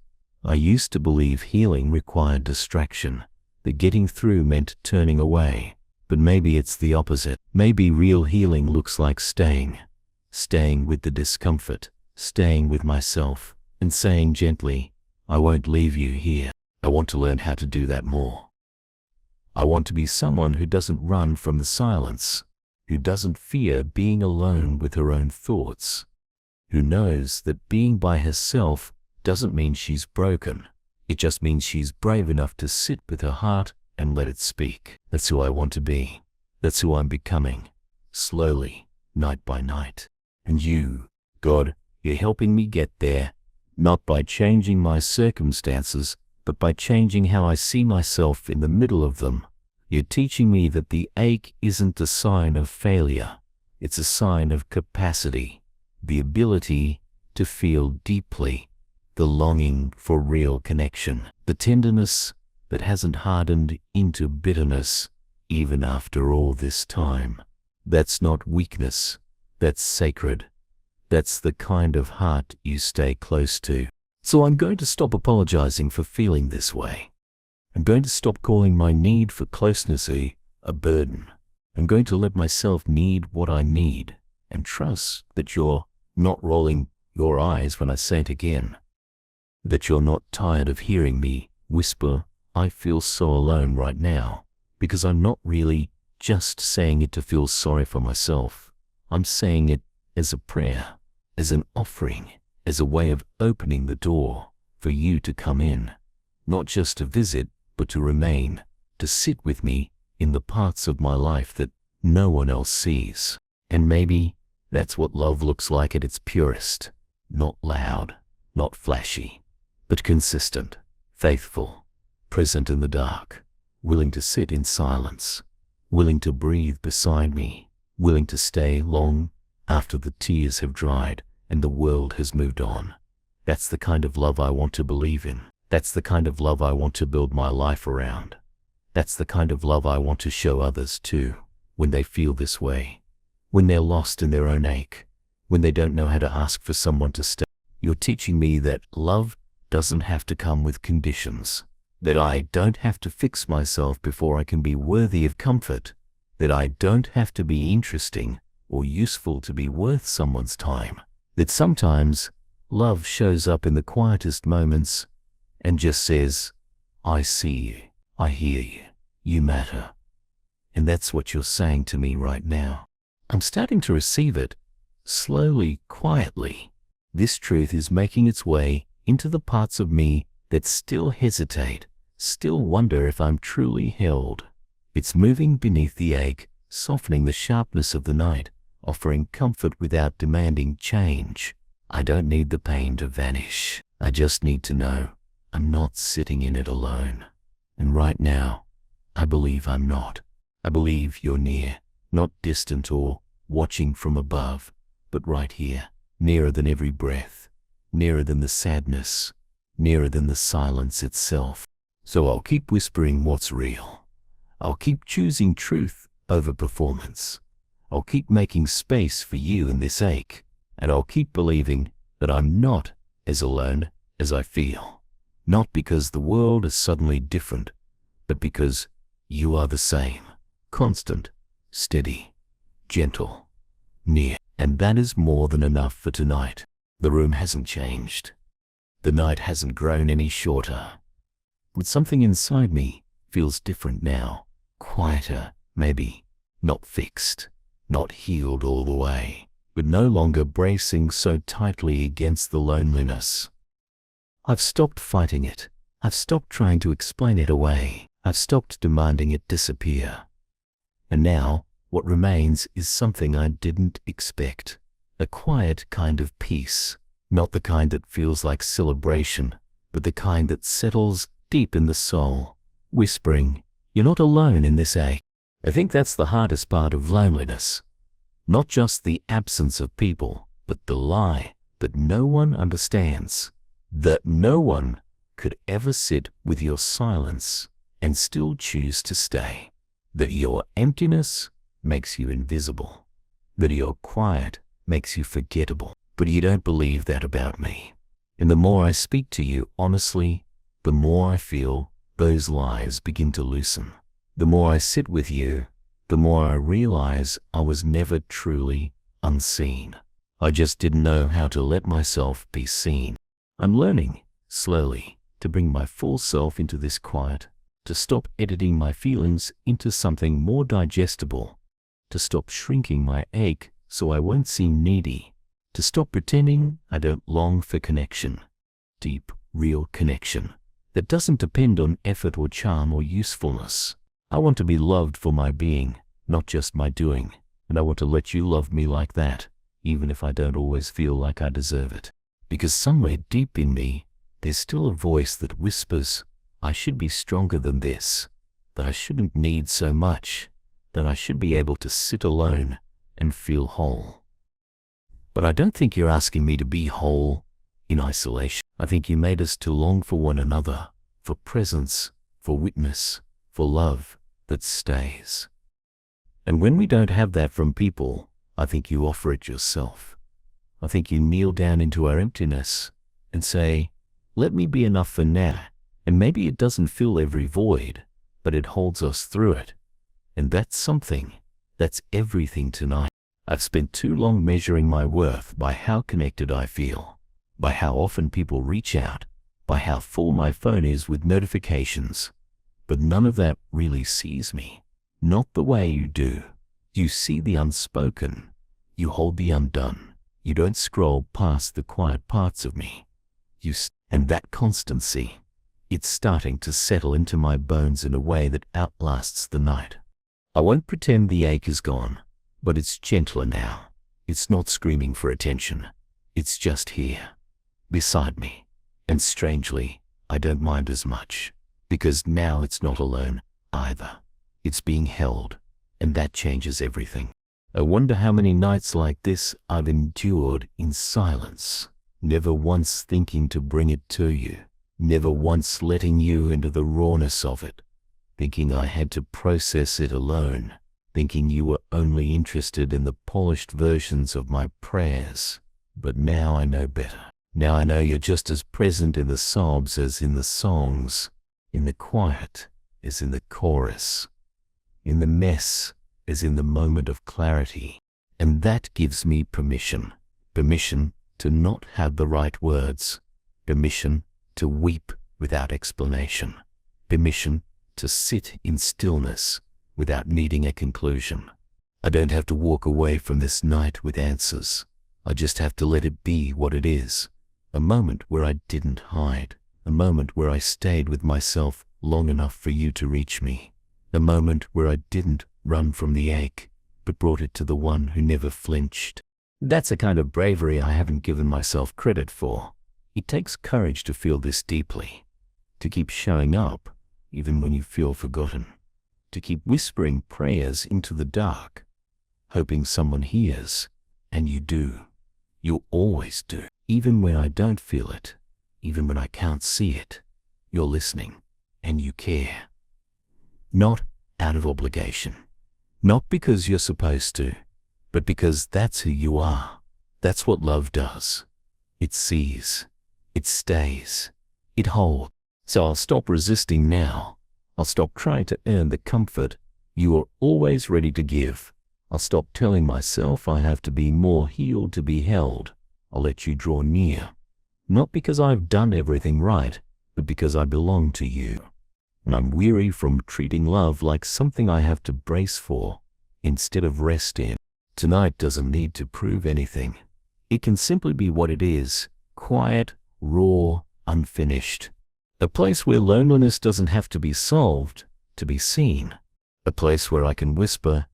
I used to believe healing required distraction, that getting through meant turning away, but maybe it's the opposite. Maybe real healing looks like staying with the discomfort, staying with myself, and saying gently, I won't leave you here. I want to learn how to do that more. I want to be someone who doesn't run from the silence, who doesn't fear being alone with her own thoughts, who knows that being by herself doesn't mean she's broken. It just means she's brave enough to sit with her heart and let it speak. That's who I want to be. That's who I'm becoming, slowly, night by night. And you, God, you're helping me get there, not by changing my circumstances, but by changing how I see myself in the middle of them. You're teaching me that the ache isn't a sign of failure. It's a sign of capacity, the ability to feel deeply, the longing for real connection, the tenderness that hasn't hardened into bitterness even after all this time. That's not weakness, that's sacred. That's the kind of heart you stay close to. So I'm going to stop apologizing for feeling this way. I'm going to stop calling my need for closeness a burden. I'm going to let myself need what I need and trust that you're not rolling your eyes when I say it again. That you're not tired of hearing me whisper, I feel so alone right now, because I'm not really just saying it to feel sorry for myself. I'm saying it as a prayer, as an offering, as a way of opening the door for you to come in, not just to visit, but to remain, to sit with me in the parts of my life that no one else sees. And maybe that's what love looks like at its purest, not loud, not flashy, but consistent, faithful, present in the dark, willing to sit in silence, willing to breathe beside me, willing to stay long after the tears have dried and the world has moved on. That's the kind of love I want to believe in. That's the kind of love I want to build my life around. That's the kind of love I want to show others too, when they feel this way, when they're lost in their own ache, when they don't know how to ask for someone to stay. You're teaching me that love doesn't have to come with conditions, that I don't have to fix myself before I can be worthy of comfort, that I don't have to be interesting or useful to be worth someone's time, that sometimes love shows up in the quietest moments and just says, I see you, I hear you, you matter. And that's what you're saying to me right now. I'm starting to receive it, slowly, quietly. This truth is making its way into the parts of me that still hesitate, still wonder if I'm truly held. It's moving beneath the ache, softening the sharpness of the night, offering comfort without demanding change. I don't need the pain to vanish. I just need to know I'm not sitting in it alone. And right now, I believe I'm not. I believe you're near, not distant or watching from above, but right here, nearer than every breath, nearer than the sadness, nearer than the silence itself. So I'll keep whispering what's real. I'll keep choosing truth over performance. I'll keep making space for you in this ache, and I'll keep believing that I'm not as alone as I feel. Not because the world is suddenly different, but because you are the same, constant, steady, gentle, near. And that is more than enough for tonight. The room hasn't changed. The night hasn't grown any shorter. But something inside me feels different now, quieter, maybe, not fixed, not healed all the way, but no longer bracing so tightly against the loneliness. I've stopped fighting it. I've stopped trying to explain it away. I've stopped demanding it disappear. And now, what remains is something I didn't expect. A quiet kind of peace. Not the kind that feels like celebration, but the kind that settles deep in the soul, whispering, "You're not alone in this ache." I think that's the hardest part of loneliness. Not just the absence of people, but the lie that no one understands. That no one could ever sit with your silence and still choose to stay. That your emptiness makes you invisible. That your quiet makes you forgettable. But you don't believe that about me. And the more I speak to you honestly, the more I feel those lies begin to loosen. The more I sit with you, the more I realize I was never truly unseen. I just didn't know how to let myself be seen. I'm learning, slowly, to bring my full self into this quiet, to stop editing my feelings into something more digestible, to stop shrinking my ache so I won't seem needy, to stop pretending I don't long for connection, deep, real connection, that doesn't depend on effort or charm or usefulness. I want to be loved for my being, not just my doing, and I want to let you love me like that, even if I don't always feel like I deserve it. Because somewhere deep in me, there's still a voice that whispers, I should be stronger than this, that I shouldn't need so much, that I should be able to sit alone and feel whole. But I don't think you're asking me to be whole in isolation. I think you made us to long for one another, for presence, for witness, for love that stays. And when we don't have that from people, I think you offer it yourself. I think you kneel down into our emptiness and say, let me be enough for now. And maybe it doesn't fill every void, but it holds us through it. And that's something. That's everything tonight. I've spent too long measuring my worth by how connected I feel, by how often people reach out, by how full my phone is with notifications. But none of that really sees me. Not the way you do. You see the unspoken. You hold the undone. You don't scroll past the quiet parts of me. And that constancy, it's starting to settle into my bones in a way that outlasts the night. I won't pretend the ache is gone, but it's gentler now. It's not screaming for attention. It's just here, beside me. And strangely, I don't mind as much, because now it's not alone either. It's being held, and that changes everything. I wonder how many nights like this I've endured in silence, never once thinking to bring it to you, never once letting you into the rawness of it, thinking I had to process it alone, thinking you were only interested in the polished versions of my prayers. But now I know better. Now I know you're just as present in the sobs as in the songs, in the quiet as in the chorus, in the mess as in the moment of clarity. And that gives me permission. Permission to not have the right words. Permission to weep without explanation. Permission to sit in stillness without needing a conclusion. I don't have to walk away from this night with answers. I just have to let it be what it is. A moment where I didn't hide. A moment where I stayed with myself long enough for you to reach me. A moment where I didn't run from the ache, but brought it to the one who never flinched. That's a kind of bravery I haven't given myself credit for. It takes courage to feel this deeply, to keep showing up even when you feel forgotten, to keep whispering prayers into the dark, hoping someone hears, and you do. You always do. Even when I don't feel it, even when I can't see it, you're listening and you care. Not out of obligation, not because you're supposed to, but because that's who you are. That's what love does. It sees, it stays, it holds. So I'll stop resisting now. I'll stop trying to earn the comfort you are always ready to give. I'll stop telling myself I have to be more healed to be held. I'll let you draw near, not because I've done everything right, but because I belong to you. And I'm weary from treating love like something I have to brace for instead of rest in. Tonight doesn't need to prove anything. It can simply be what it is, quiet, raw, unfinished. A place where loneliness doesn't have to be solved to be seen. A place where I can whisper,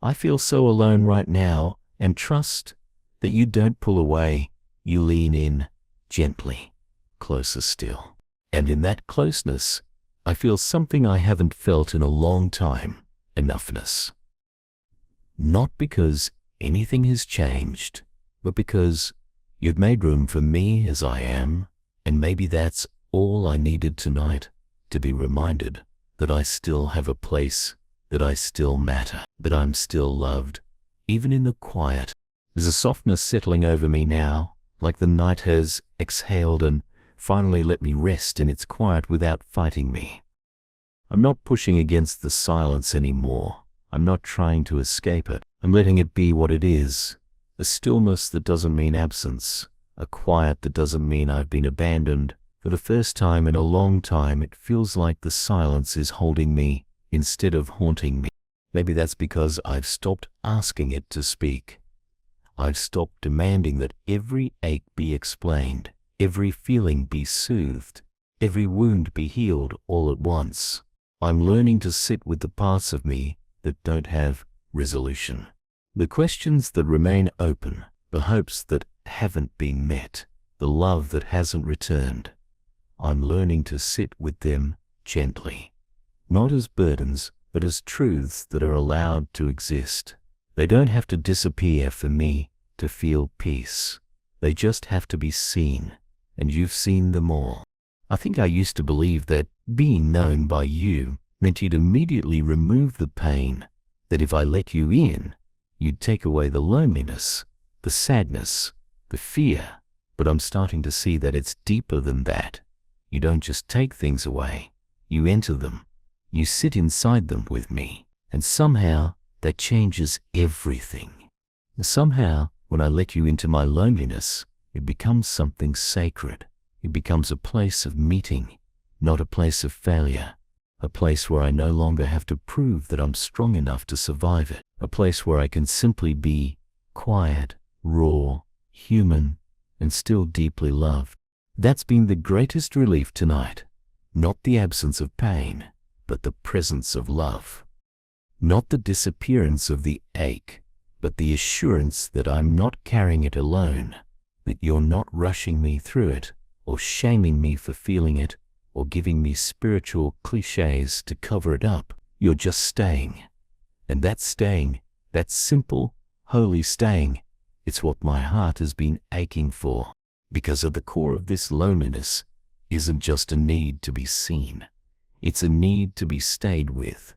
I feel so alone right now, and trust that you don't pull away, you lean in, gently, closer still. And in that closeness, I feel something I haven't felt in a long time, enoughness. Not because anything has changed, but because you've made room for me as I am, and maybe that's all I needed tonight, to be reminded that I still have a place, that I still matter, that I'm still loved, even in the quiet. There's a softness settling over me now, like the night has exhaled and finally let me rest in its quiet without fighting me. I'm not pushing against the silence anymore. I'm not trying to escape it. I'm letting it be what it is. A stillness that doesn't mean absence. A quiet that doesn't mean I've been abandoned. For the first time in a long time, it feels like the silence is holding me instead of haunting me. Maybe that's because I've stopped asking it to speak. I've stopped demanding that every ache be explained, every feeling be soothed, every wound be healed all at once. I'm learning to sit with the parts of me that don't have resolution, the questions that remain open, the hopes that haven't been met, the love that hasn't returned. I'm learning to sit with them gently, not as burdens, but as truths that are allowed to exist. They don't have to disappear for me to feel peace. They just have to be seen, and you've seen them all. I think I used to believe that being known by you meant you'd immediately remove the pain, that if I let you in, you'd take away the loneliness, the sadness, the fear. But I'm starting to see that it's deeper than that. You don't just take things away, you enter them. You sit inside them with me, and somehow that changes everything. Somehow, when I let you into my loneliness, it becomes something sacred. It becomes a place of meeting, not a place of failure. A place where I no longer have to prove that I'm strong enough to survive it. A place where I can simply be quiet, raw, human, and still deeply loved. That's been the greatest relief tonight. Not the absence of pain, but the presence of love. Not the disappearance of the ache, but the assurance that I'm not carrying it alone, that you're not rushing me through it, or shaming me for feeling it, or giving me spiritual cliches to cover it up. You're just staying. And that staying, that simple, holy staying, it's what my heart has been aching for. Because at the core of this loneliness isn't just a need to be seen. It's a need to be stayed with,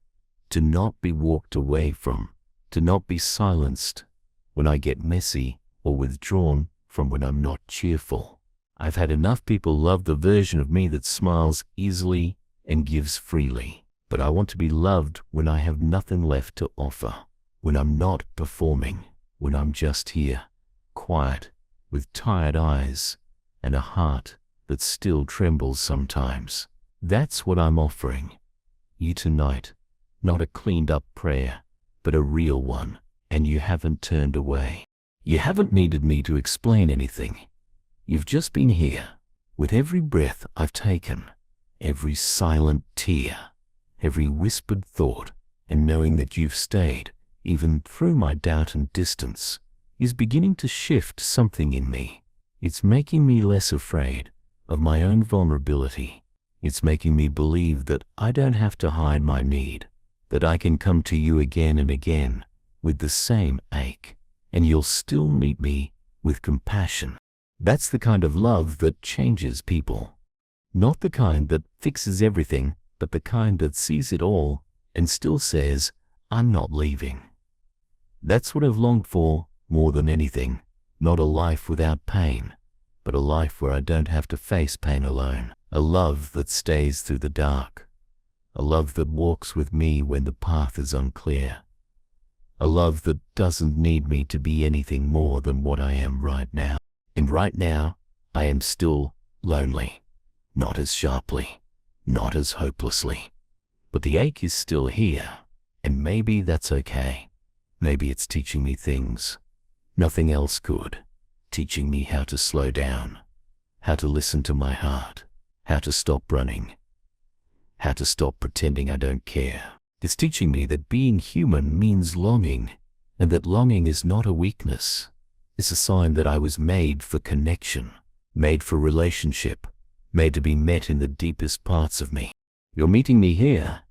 to not be walked away from, to not be silenced when I get messy or withdrawn from when I'm not cheerful. I've had enough people love the version of me that smiles easily and gives freely. But I want to be loved when I have nothing left to offer, when I'm not performing, when I'm just here, quiet, with tired eyes and a heart that still trembles sometimes. That's what I'm offering you tonight, Not a cleaned up prayer, but a real one, and you haven't turned away. You haven't needed me to explain anything. You've just been here, with every breath I've taken, every silent tear, every whispered thought, and knowing that you've stayed, even through my doubt and distance, is beginning to shift something in me. It's making me less afraid of my own vulnerability. It's making me believe that I don't have to hide my need, that I can come to you again and again with the same ache, and you'll still meet me with compassion. That's the kind of love that changes people. Not the kind that fixes everything, but the kind that sees it all and still says, I'm not leaving. That's what I've longed for more than anything. Not a life without pain, but a life where I don't have to face pain alone. A love that stays through the dark. A love that walks with me when the path is unclear. A love that doesn't need me to be anything more than what I am right now. And right now, I am still lonely. Not as sharply, not as hopelessly. But the ache is still here, and maybe that's okay. Maybe it's teaching me things nothing else could. Teaching me how to slow down, how to listen to my heart, how to stop running, how to stop pretending I don't care. It's teaching me that being human means longing, and that longing is not a weakness. It's a sign that I was made for connection, made for relationship, made to be met in the deepest parts of me. You're meeting me here,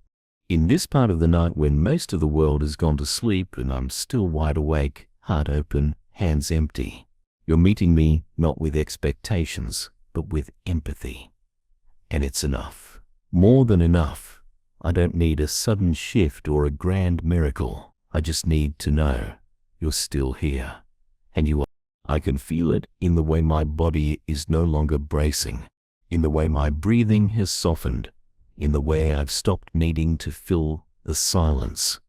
in this part of the night when most of the world has gone to sleep and I'm still wide awake, heart open, hands empty. You're meeting me not with expectations, but with empathy. And it's enough. More than enough. I don't need a sudden shift or a grand miracle. I just need to know you're still here. And you are. I can feel it in the way my body is no longer bracing, in the way my breathing has softened, in the way I've stopped needing to fill the silence,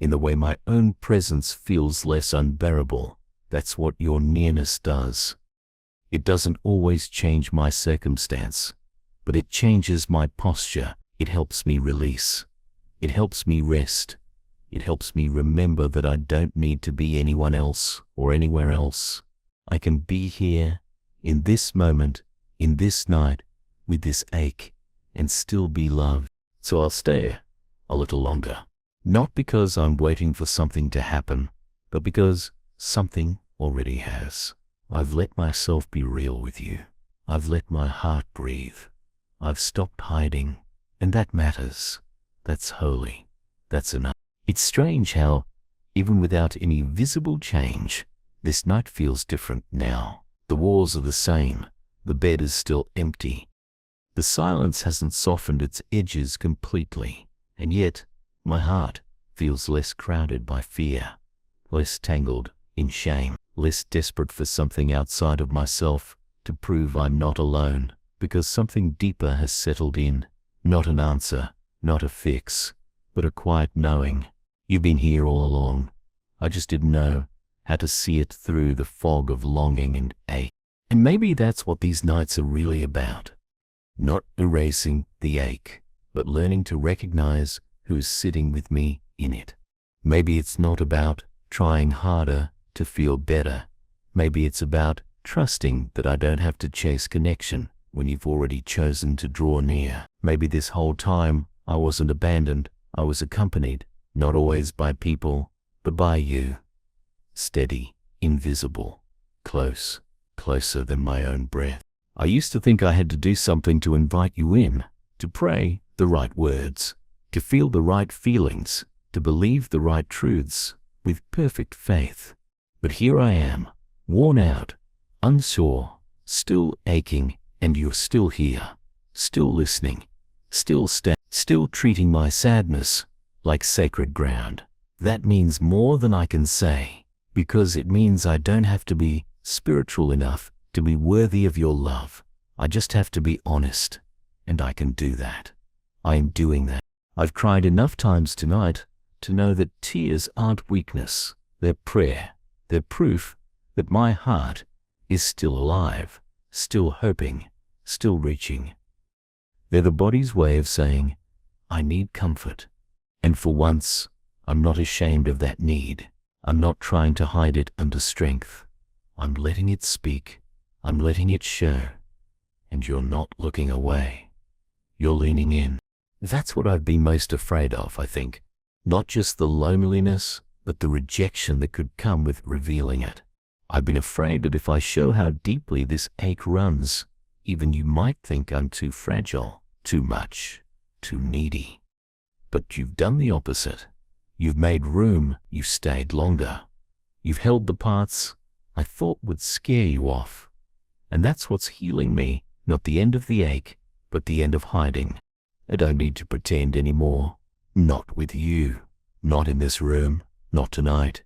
in the way my own presence feels less unbearable. That's what your nearness does. It doesn't always change my circumstance, but it changes my posture. It helps me release. It helps me rest. It helps me remember that I don't need to be anyone else or anywhere else. I can be here, in this moment, in this night, with this ache, and still be loved. So I'll stay a little longer. Not because I'm waiting for something to happen, but because something already has. I've let myself be real with you. I've let my heart breathe. I've stopped hiding, and that matters. That's holy. That's enough. It's strange how, even without any visible change, this night feels different now. The walls are the same. The bed is still empty. The silence hasn't softened its edges completely, and yet my heart feels less crowded by fear, less tangled in shame, less desperate for something outside of myself to prove I'm not alone, because something deeper has settled in. Not an answer, not a fix, but a quiet knowing. You've been here all along. I just didn't know how to see it through the fog of longing and ache. And maybe that's what these nights are really about. Not erasing the ache, but learning to recognize who's sitting with me in it. Maybe it's not about trying harder to feel better. Maybe it's about trusting that I don't have to chase connection when you've already chosen to draw near. Maybe this whole time I wasn't abandoned. I was accompanied, not always by people, but by you. Steady, invisible, close, closer than my own breath. I used to think I had to do something to invite you in, to pray the right words, to feel the right feelings, to believe the right truths with perfect faith. But here I am, worn out, unsure, still aching, and you're still here, still listening, still treating my sadness like sacred ground. That means more than I can say, because it means I don't have to be spiritual enough to be worthy of your love. I just have to be honest, and I can do that. I am doing that. I've cried enough times tonight to know that tears aren't weakness. They're prayer. They're proof that my heart is still alive, still hoping, still reaching. They're the body's way of saying, I need comfort. And for once, I'm not ashamed of that need. I'm not trying to hide it under strength. I'm letting it speak. I'm letting it show. And you're not looking away. You're leaning in. That's what I've been most afraid of, I think. Not just the loneliness, but the rejection that could come with revealing it. I've been afraid that if I show how deeply this ache runs, even you might think I'm too fragile, too much, too needy. But you've done the opposite. You've made room, you've stayed longer. You've held the parts I thought would scare you off. And that's what's healing me, not the end of the ache, but the end of hiding. I don't need to pretend anymore. Not with you. Not in this room. Not tonight.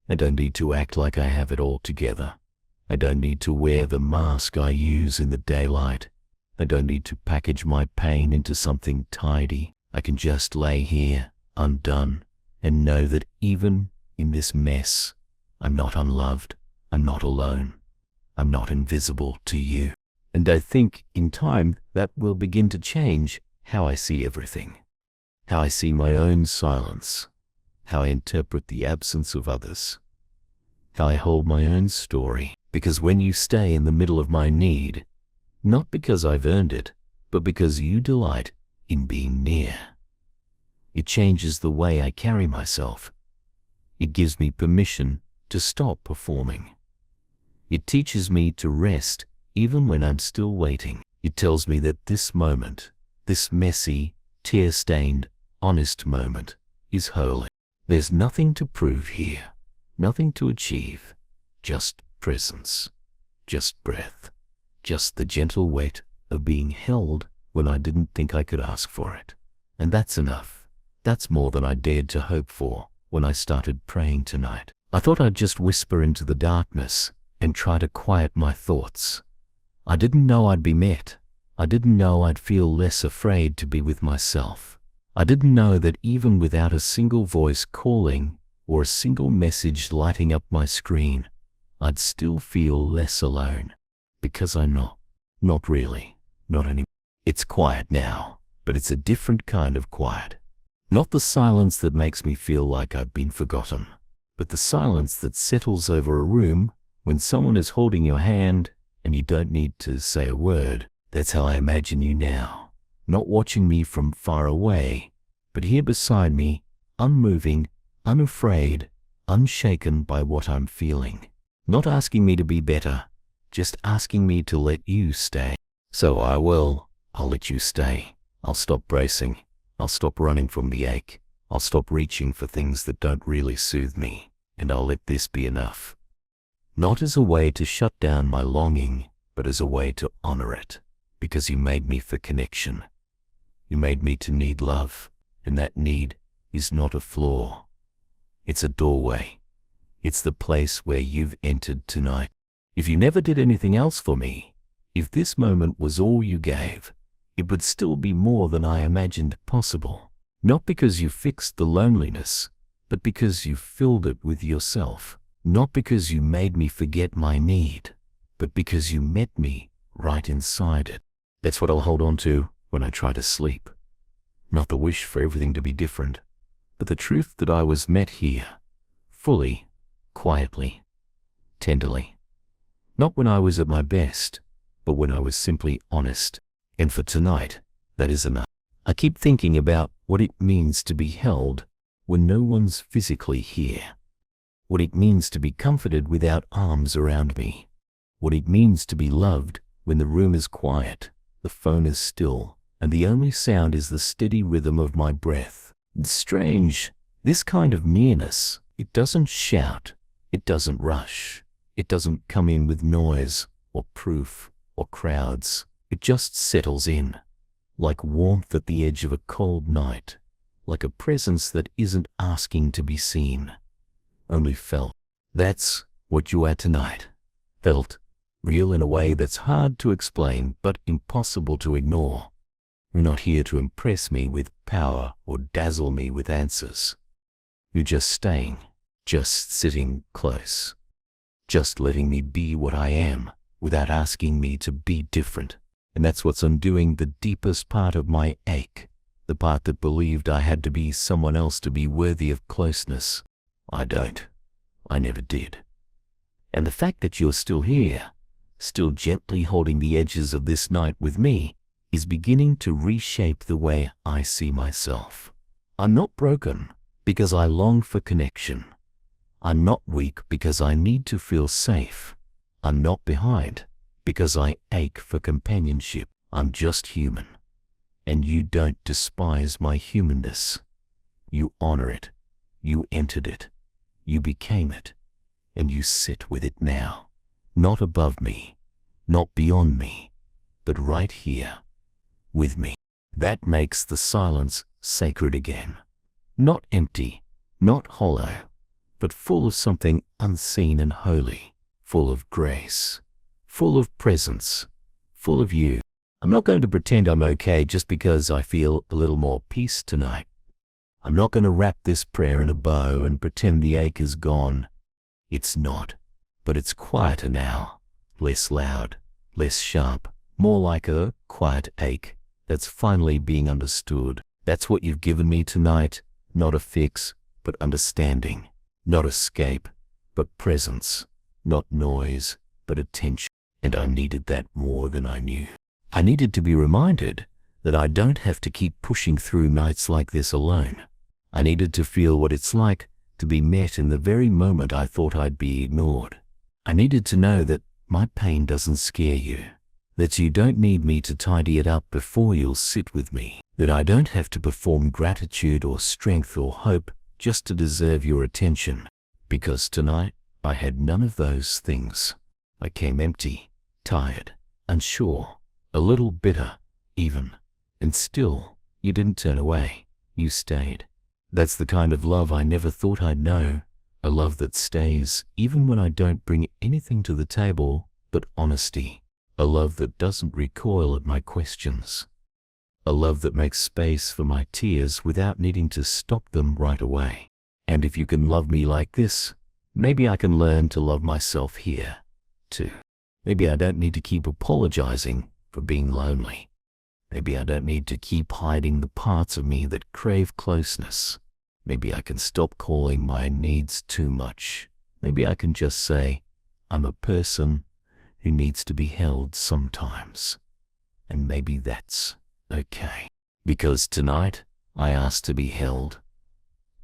I don't need to act like I have it all together. I don't need to wear the mask I use in the daylight. I don't need to package my pain into something tidy. I can just lay here, undone, and know that even in this mess, I'm not unloved. I'm not alone. I'm not invisible to you. And I think in time that will begin to change how I see everything. How I see my own silence. How I interpret the absence of others. How I hold my own story. Because when you stay in the middle of my need, not because I've earned it, but because you delight in being near, it changes the way I carry myself. It gives me permission to stop performing. It teaches me to rest even when I'm still waiting. It tells me that this moment, this messy, tear-stained, honest moment, is holy. There's nothing to prove here, nothing to achieve, just presence, just breath, just the gentle weight of being held when I didn't think I could ask for it. And that's enough. That's more than I dared to hope for when I started praying tonight. I thought I'd just whisper into the darkness and try to quiet my thoughts. I didn't know I'd be met. I didn't know I'd feel less afraid to be with myself. I didn't know that even without a single voice calling or a single message lighting up my screen, I'd still feel less alone. Because I'm not really, not anymore. It's quiet now, but it's a different kind of quiet. Not the silence that makes me feel like I've been forgotten, but the silence that settles over a room when someone is holding your hand and you don't need to say a word. That's how I imagine you now, not watching me from far away, but here beside me, unmoving, unafraid, unshaken by what I'm feeling. Not asking me to be better, just asking me to let you stay. So I'll let you stay. I'll stop bracing. I'll stop running from the ache. I'll stop reaching for things that don't really soothe me. And I'll let this be enough. Not as a way to shut down my longing, but as a way to honor it. Because you made me for connection. You made me to need love. And that need is not a flaw. It's a doorway. It's the place where you've entered tonight. If you never did anything else for me, if this moment was all you gave, it would still be more than I imagined possible. Not because you fixed the loneliness, but because you filled it with yourself. Not because you made me forget my need, but because you met me right inside it. That's what I'll hold on to when I try to sleep. Not the wish for everything to be different, but the truth that I was met here, fully, quietly, tenderly. Not when I was at my best, but when I was simply honest. And for tonight, that is enough. I keep thinking about what it means to be held when no one's physically here. What it means to be comforted without arms around me. What it means to be loved when the room is quiet, the phone is still, and the only sound is the steady rhythm of my breath. It's strange. This kind of nearness, it doesn't shout. It doesn't rush. It doesn't come in with noise or proof or crowds. It just settles in, like warmth at the edge of a cold night, like a presence that isn't asking to be seen, only felt. That's what you are tonight. Felt, real in a way that's hard to explain but impossible to ignore. You're not here to impress me with power or dazzle me with answers. You're just staying, just sitting close, just letting me be what I am without asking me to be different. And that's what's undoing the deepest part of my ache, The part that believed I had to be someone else to be worthy of closeness. I don't. I never did. And the fact that you're still here, still gently holding the edges of this night with me, is beginning to reshape the way I see myself. I'm not broken because I long for connection. I'm not weak because I need to feel safe. I'm not behind because I ache for companionship. I'm just human. And you don't despise my humanness. You honor it. You entered it. You became it. And you sit with it now. Not above me, not beyond me, but right here, with me. That makes the silence sacred again. Not empty, not hollow, but full of something unseen and holy, full of grace, full of presence, full of you. I'm not going to pretend I'm okay just because I feel a little more peace tonight. I'm not going to wrap this prayer in a bow and pretend the ache is gone. It's not, but it's quieter now, less loud, less sharp, more like a quiet ache that's finally being understood. That's what you've given me tonight, not a fix, but understanding, not escape, but presence, not noise, but attention. And I needed that more than I knew. I needed to be reminded that I don't have to keep pushing through nights like this alone. I needed to feel what it's like to be met in the very moment I thought I'd be ignored. I needed to know that my pain doesn't scare you, that you don't need me to tidy it up before you'll sit with me, that I don't have to perform gratitude or strength or hope just to deserve your attention, because tonight I had none of those things. I came empty, tired, unsure, a little bitter, even, and still, you didn't turn away, you stayed. That's the kind of love I never thought I'd know, a love that stays even when I don't bring anything to the table but honesty, a love that doesn't recoil at my questions, a love that makes space for my tears without needing to stop them right away. And if you can love me like this, maybe I can learn to love myself here, too. Maybe I don't need to keep apologizing for being lonely. Maybe I don't need to keep hiding the parts of me that crave closeness. Maybe I can stop calling my needs too much. Maybe I can just say, I'm a person who needs to be held sometimes. And maybe that's okay. Because tonight, I asked to be held.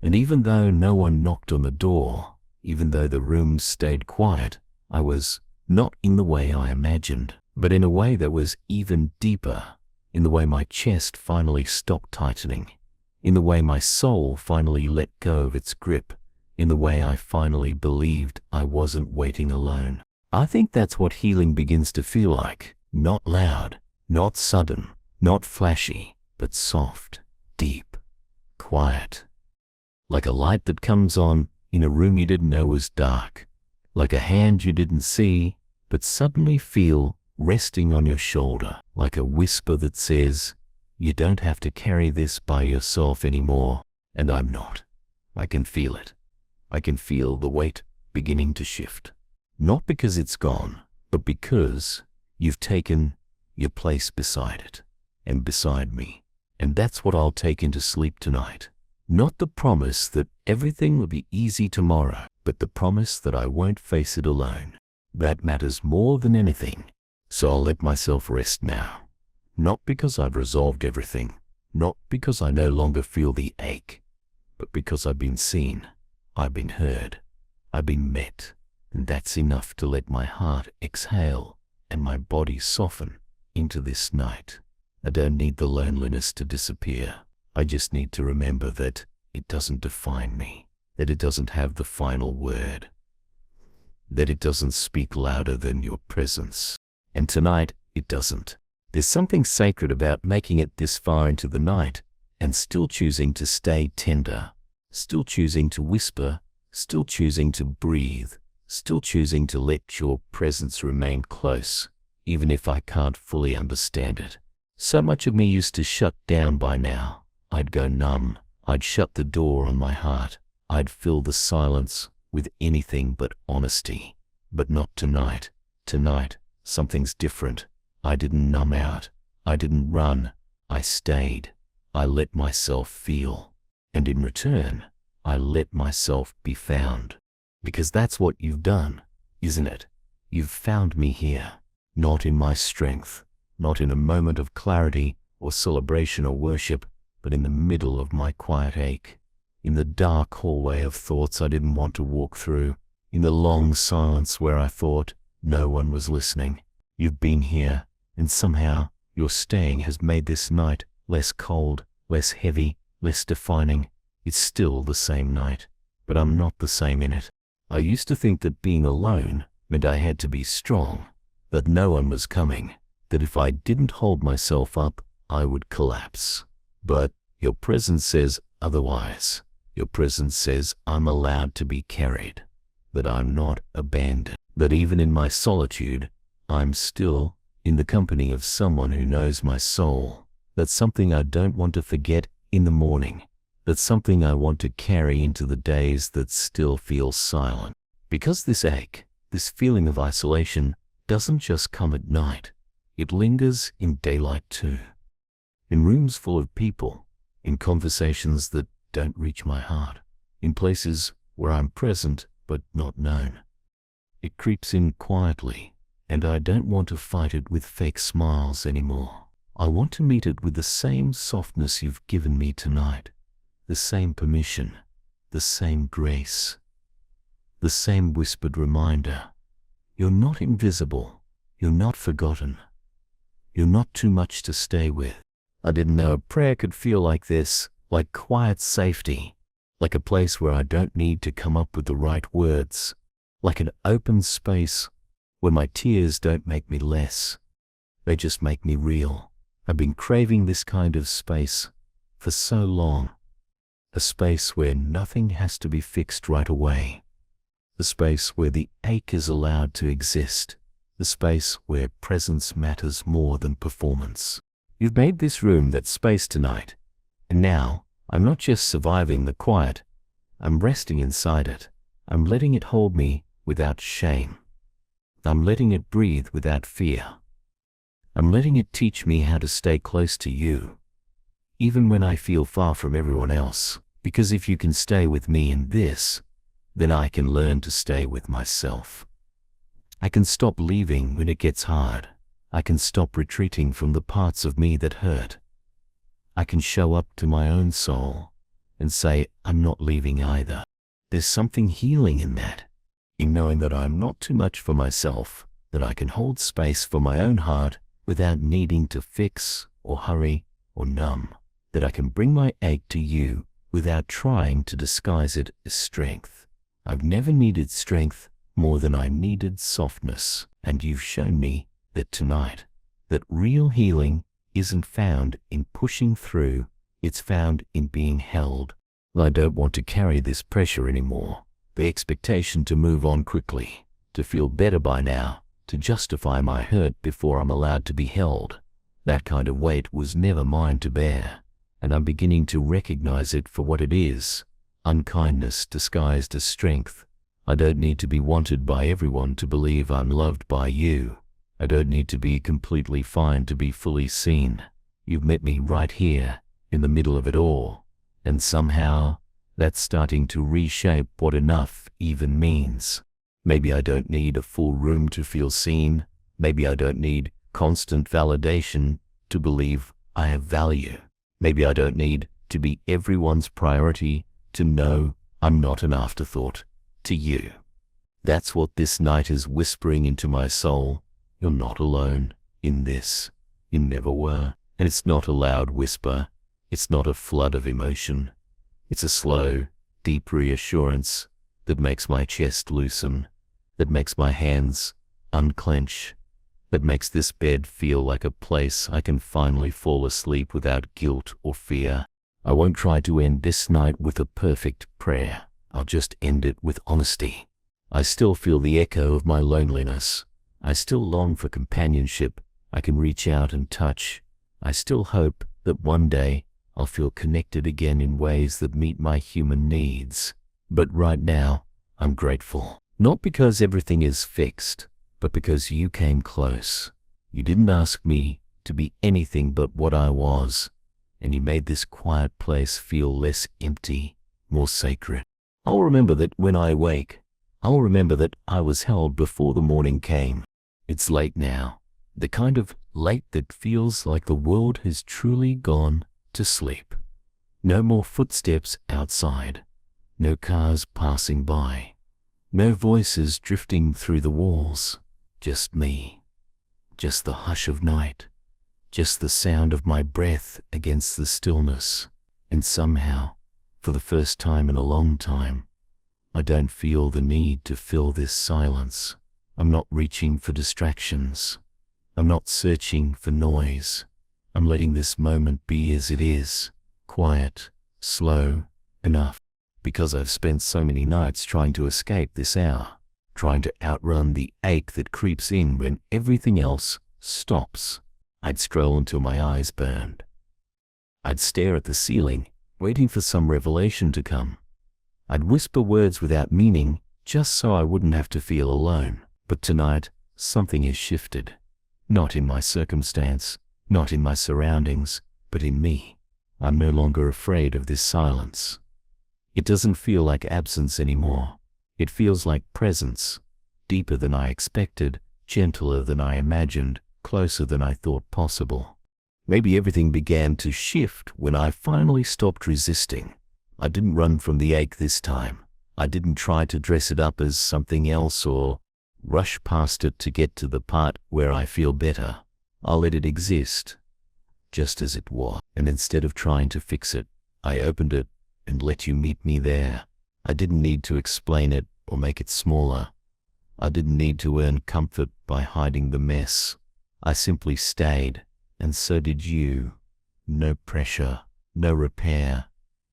And even though no one knocked on the door, even though the room stayed quiet, I was not in the way I imagined, but in a way that was even deeper, in the way my chest finally stopped tightening, in the way my soul finally let go of its grip, in the way I finally believed I wasn't waiting alone. I think that's what healing begins to feel like. Not loud, not sudden, not flashy, but soft, deep, quiet. Like a light that comes on in a room you didn't know was dark. Like a hand you didn't see, but suddenly feel resting on your shoulder. Like a whisper that says, you don't have to carry this by yourself anymore. And I'm not. I can feel it. I can feel the weight beginning to shift. Not because it's gone, but because you've taken your place beside it and beside me. And that's what I'll take into sleep tonight. Not the promise that everything will be easy tomorrow, but the promise that I won't face it alone. That matters more than anything. So I'll let myself rest now. Not because I've resolved everything, not because I no longer feel the ache, but because I've been seen, I've been heard, I've been met. And that's enough to let my heart exhale and my body soften into this night. I don't need the loneliness to disappear. I just need to remember that it doesn't define me, that it doesn't have the final word, that it doesn't speak louder than your presence. And tonight, it doesn't. There's something sacred about making it this far into the night and still choosing to stay tender, still choosing to whisper, still choosing to breathe, still choosing to let your presence remain close, even if I can't fully understand it. So much of me used to shut down by now. I'd go numb. I'd shut the door on my heart. I'd fill the silence with anything but honesty. But not tonight. Tonight, something's different. I didn't numb out. I didn't run. I stayed. I let myself feel. And in return, I let myself be found. Because that's what you've done, isn't it? You've found me here, not in my strength, not in a moment of clarity or celebration or worship, but in the middle of my quiet ache, in the dark hallway of thoughts I didn't want to walk through, in the long silence where I thought no one was listening. You've been here, and somehow your staying has made this night less cold, less heavy, less defining. It's still the same night, but I'm not the same in it. I used to think that being alone meant I had to be strong, that no one was coming, that if I didn't hold myself up, I would collapse. But your presence says otherwise. Your presence says I'm allowed to be carried, that I'm not abandoned, that even in my solitude, I'm still in the company of someone who knows my soul. That's something I don't want to forget in the morning. That's something I want to carry into the days that still feel silent. Because this ache, this feeling of isolation, doesn't just come at night. It lingers in daylight too. In rooms full of people, in conversations that don't reach my heart, in places where I'm present but not known. It creeps in quietly, and I don't want to fight it with fake smiles anymore. I want to meet it with the same softness you've given me tonight, the same permission, the same grace, the same whispered reminder. You're not invisible, you're not forgotten, you're not too much to stay with. I didn't know a prayer could feel like this, like quiet safety, like a place where I don't need to come up with the right words, like an open space where my tears don't make me less, they just make me real. I've been craving this kind of space for so long, a space where nothing has to be fixed right away, the space where the ache is allowed to exist, the space where presence matters more than performance. You've made this room that space tonight, and now I'm not just surviving the quiet, I'm resting inside it. I'm letting it hold me without shame. I'm letting it breathe without fear. I'm letting it teach me how to stay close to you, even when I feel far from everyone else. Because if you can stay with me in this, then I can learn to stay with myself. I can stop leaving when it gets hard. I can stop retreating from the parts of me that hurt. I can show up to my own soul and say, I'm not leaving either. There's something healing in that, in knowing that I'm not too much for myself, that I can hold space for my own heart without needing to fix or hurry or numb, that I can bring my ache to you without trying to disguise it as strength. I've never needed strength more than I needed softness, and you've shown me that tonight, that real healing isn't found in pushing through, it's found in being held. I don't want to carry this pressure anymore, the expectation to move on quickly, to feel better by now, to justify my hurt before I'm allowed to be held. That kind of weight was never mine to bear, and I'm beginning to recognize it for what it is, unkindness disguised as strength. I don't need to be wanted by everyone to believe I'm loved by you. I don't need to be completely fine to be fully seen. You've met me right here, in the middle of it all, and somehow that's starting to reshape what enough even means. Maybe I don't need a full room to feel seen. Maybe I don't need constant validation to believe I have value. Maybe I don't need to be everyone's priority to know I'm not an afterthought to you. That's what this night is whispering into my soul. You're not alone in this. You never were. And it's not a loud whisper. It's not a flood of emotion. It's a slow, deep reassurance that makes my chest loosen, that makes my hands unclench, that makes this bed feel like a place I can finally fall asleep without guilt or fear. I won't try to end this night with a perfect prayer. I'll just end it with honesty. I still feel the echo of my loneliness. I still long for companionship I can reach out and touch. I still hope that one day I'll feel connected again in ways that meet my human needs. But right now, I'm grateful. Not because everything is fixed, but because you came close. You didn't ask me to be anything but what I was. and you made this quiet place feel less empty, more sacred. I'll remember that when I wake. I'll remember that I was held before the morning came. It's late now, the kind of late that feels like the world has truly gone to sleep. No more footsteps outside, no cars passing by, no voices drifting through the walls, just me, just the hush of night, just the sound of my breath against the stillness. And somehow, for the first time in a long time, I don't feel the need to fill this silence. I'm not reaching for distractions. I'm not searching for noise. I'm letting this moment be as it is, quiet, slow, enough. Because I've spent so many nights trying to escape this hour, trying to outrun the ache that creeps in when everything else stops. I'd scroll until my eyes burned. I'd stare at the ceiling, waiting for some revelation to come. I'd whisper words without meaning, just so I wouldn't have to feel alone. But tonight, something has shifted. Not in my circumstance, not in my surroundings, but in me. I'm no longer afraid of this silence. It doesn't feel like absence anymore. It feels like presence, deeper than I expected, gentler than I imagined, closer than I thought possible. Maybe everything began to shift when I finally stopped resisting. I didn't run from the ache this time. I didn't try to dress it up as something else or rush past it to get to the part where I feel better. I let it exist, just as it was. And instead of trying to fix it, I opened it and let you meet me there. I didn't need to explain it or make it smaller. I didn't need to earn comfort by hiding the mess. I simply stayed, and so did you. No pressure, no repair,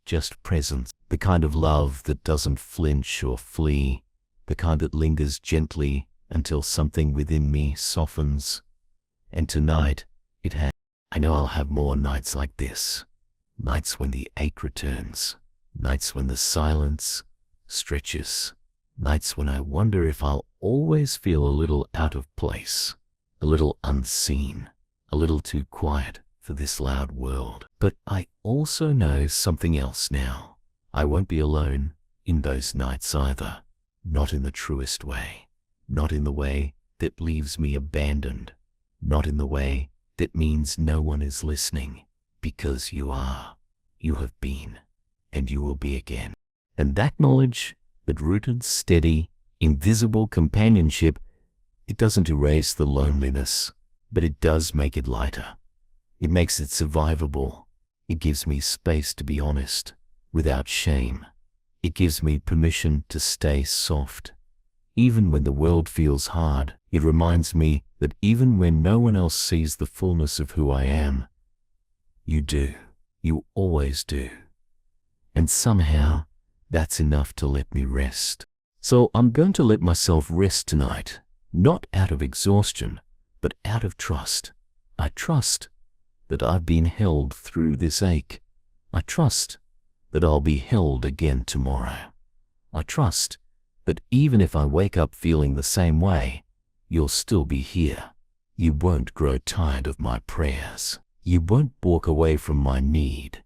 just presence. The kind of love that doesn't flinch or flee, the kind that lingers gently until something within me softens. And tonight, it has. I know I'll have more nights like this. Nights when the ache returns. Nights when the silence stretches. Nights when I wonder if I'll always feel a little out of place, a little unseen, a little too quiet for this loud world. But I also know something else now. I won't be alone in those nights either. Not in the truest way. Not in the way that leaves me abandoned. Not in the way that means no one is listening. Because you are. You have been. And you will be again. And that knowledge, that rooted, steady, invisible companionship, it doesn't erase the loneliness, but it does make it lighter. It makes it survivable. It gives me space to be honest, without shame. It gives me permission to stay soft. Even when the world feels hard, it reminds me that even when no one else sees the fullness of who I am, you do. You always do. And somehow, that's enough to let me rest. So I'm going to let myself rest tonight, not out of exhaustion, but out of trust. I trust that I've been held through this ache. I trust that I'll be held again tomorrow. I trust that even if I wake up feeling the same way, you'll still be here. You won't grow tired of my prayers. You won't walk away from my need.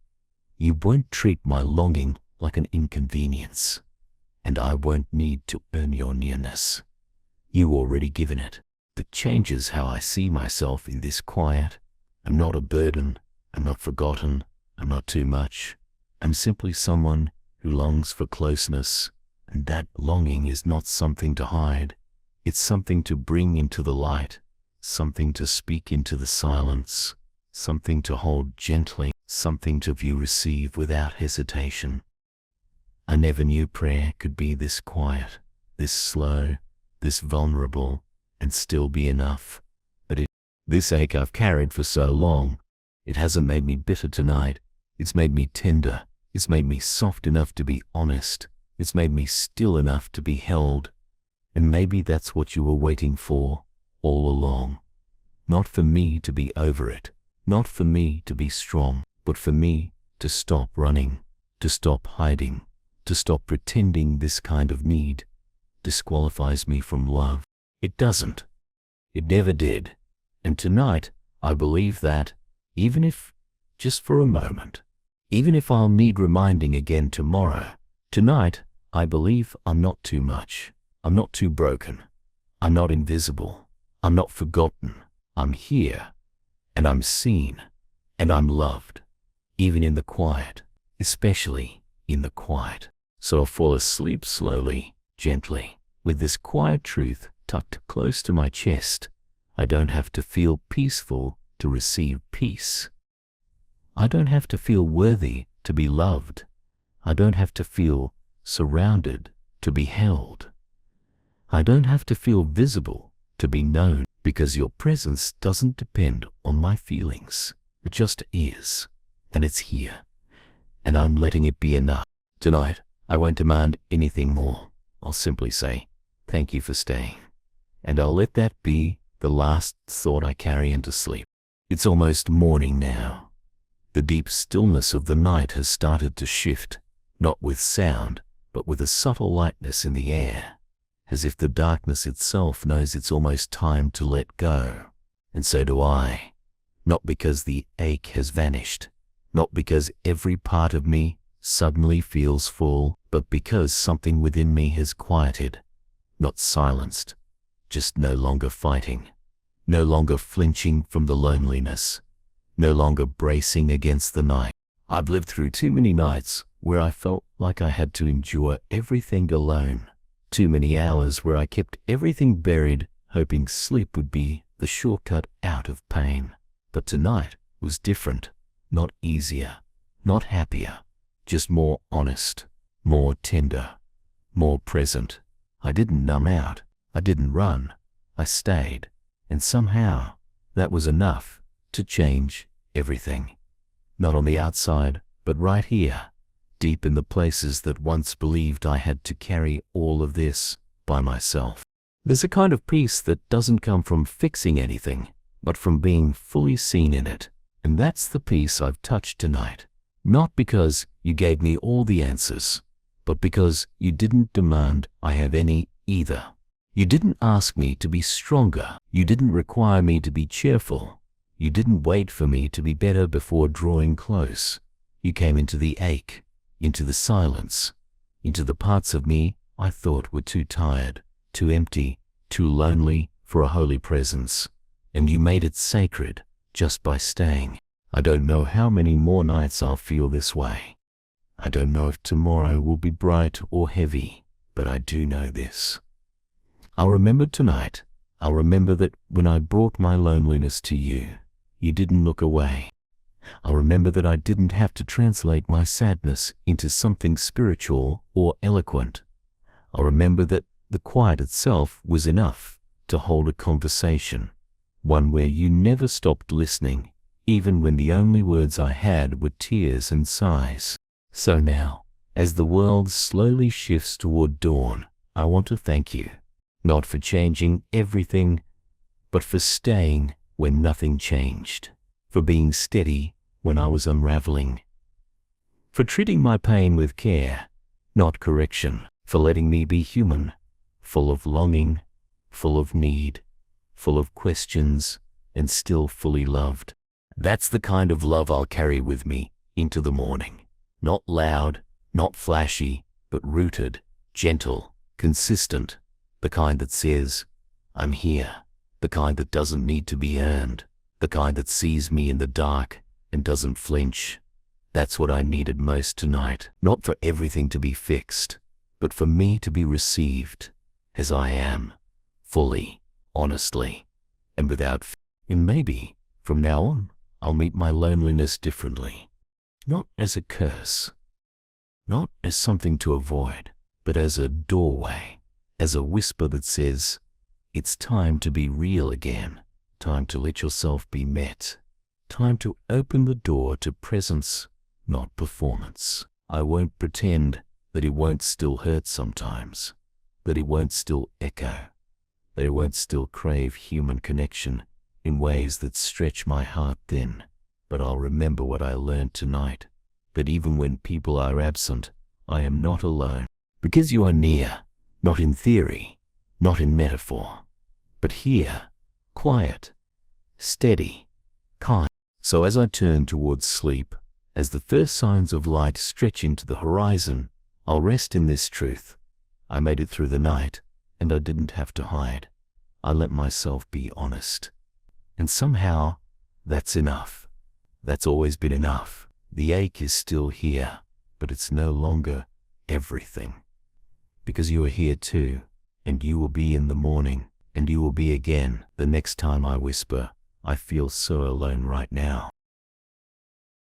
You won't treat my longing like an inconvenience. And I won't need to earn your nearness. You already given it. That changes how I see myself in this quiet. I'm not a burden. I'm not forgotten. I'm not too much. I'm simply someone who longs for closeness. And that longing is not something to hide. It's something to bring into the light. Something to speak into the silence. Something to hold gently. Something to view receive without hesitation. I never knew prayer could be this quiet, this slow, this vulnerable, and still be enough. But this ache I've carried for so long, it hasn't made me bitter tonight. It's made me tender. It's made me soft enough to be honest. It's made me still enough to be held. And maybe that's what you were waiting for all along. Not for me to be over it. Not for me to be strong, but for me to stop running, to stop hiding, to stop pretending this kind of need disqualifies me from love. It doesn't. It never did. And tonight, I believe that, even if just for a moment. Even if I'll need reminding again tomorrow, tonight, I believe I'm not too much. I'm not too broken. I'm not invisible. I'm not forgotten. I'm here, and I'm seen, and I'm loved, even in the quiet, especially in the quiet. So I'll fall asleep slowly, gently, with this quiet truth tucked close to my chest. I don't have to feel peaceful to receive peace. I don't have to feel worthy to be loved. I don't have to feel surrounded to be held. I don't have to feel visible to be known, because your presence doesn't depend on my feelings. It just is, and it's here, and I'm letting it be enough. Tonight, I won't demand anything more. I'll simply say, thank you for staying, and I'll let that be the last thought I carry into sleep. It's almost morning now. The deep stillness of the night has started to shift, not with sound, but with a subtle lightness in the air, as if the darkness itself knows it's almost time to let go. And so do I. Not because the ache has vanished, not because every part of me suddenly feels full, but because something within me has quieted, not silenced, just no longer fighting, no longer flinching from the loneliness, no longer bracing against the night. I've lived through too many nights where I felt like I had to endure everything alone. Too many hours where I kept everything buried, hoping sleep would be the shortcut out of pain. But tonight was different, not easier, not happier, just more honest, more tender, more present. I didn't numb out. I didn't run. I stayed. And somehow that was enough to change everything. Not on the outside, but right here, deep in the places that once believed I had to carry all of this by myself. There's a kind of peace that doesn't come from fixing anything, but from being fully seen in it. And that's the peace I've touched tonight. Not because you gave me all the answers, but because you didn't demand I have any either. You didn't ask me to be stronger. You didn't require me to be cheerful. You didn't wait for me to be better before drawing close. You came into the ache, into the silence, into the parts of me I thought were too tired, too empty, too lonely for a holy presence. And you made it sacred just by staying. I don't know how many more nights I'll feel this way. I don't know if tomorrow will be bright or heavy, but I do know this. I'll remember tonight. I'll remember that when I brought my loneliness to you, you didn't look away. I'll remember that I didn't have to translate my sadness into something spiritual or eloquent. I'll remember that the quiet itself was enough to hold a conversation, one where you never stopped listening, even when the only words I had were tears and sighs. So now, as the world slowly shifts toward dawn, I want to thank you, not for changing everything, but for staying when nothing changed, for being steady when I was unraveling, for treating my pain with care, not correction, for letting me be human, full of longing, full of need, full of questions, and still fully loved. That's the kind of love I'll carry with me into the morning. Not loud, not flashy, but rooted, gentle, consistent. The kind that says, I'm here. The kind that doesn't need to be earned. The kind that sees me in the dark and doesn't flinch. That's what I needed most tonight. Not for everything to be fixed, but for me to be received as I am, fully, honestly, and without fear. And maybe, from now on, I'll meet my loneliness differently. Not as a curse, not as something to avoid, but as a doorway, as a whisper that says, it's time to be real again, time to let yourself be met, time to open the door to presence, not performance. I won't pretend that it won't still hurt sometimes, that it won't still echo, that it won't still crave human connection in ways that stretch my heart thin. But I'll remember what I learned tonight, that even when people are absent, I am not alone, because you are near, not in theory, not in metaphor, but here, quiet, steady, kind. So as I turn towards sleep, as the first signs of light stretch into the horizon, I'll rest in this truth. I made it through the night, and I didn't have to hide. I let myself be honest. And somehow, that's enough. That's always been enough. The ache is still here, but it's no longer everything. Because you are here too, and you will be in the morning, and you will be again the next time I whisper, I feel so alone right now.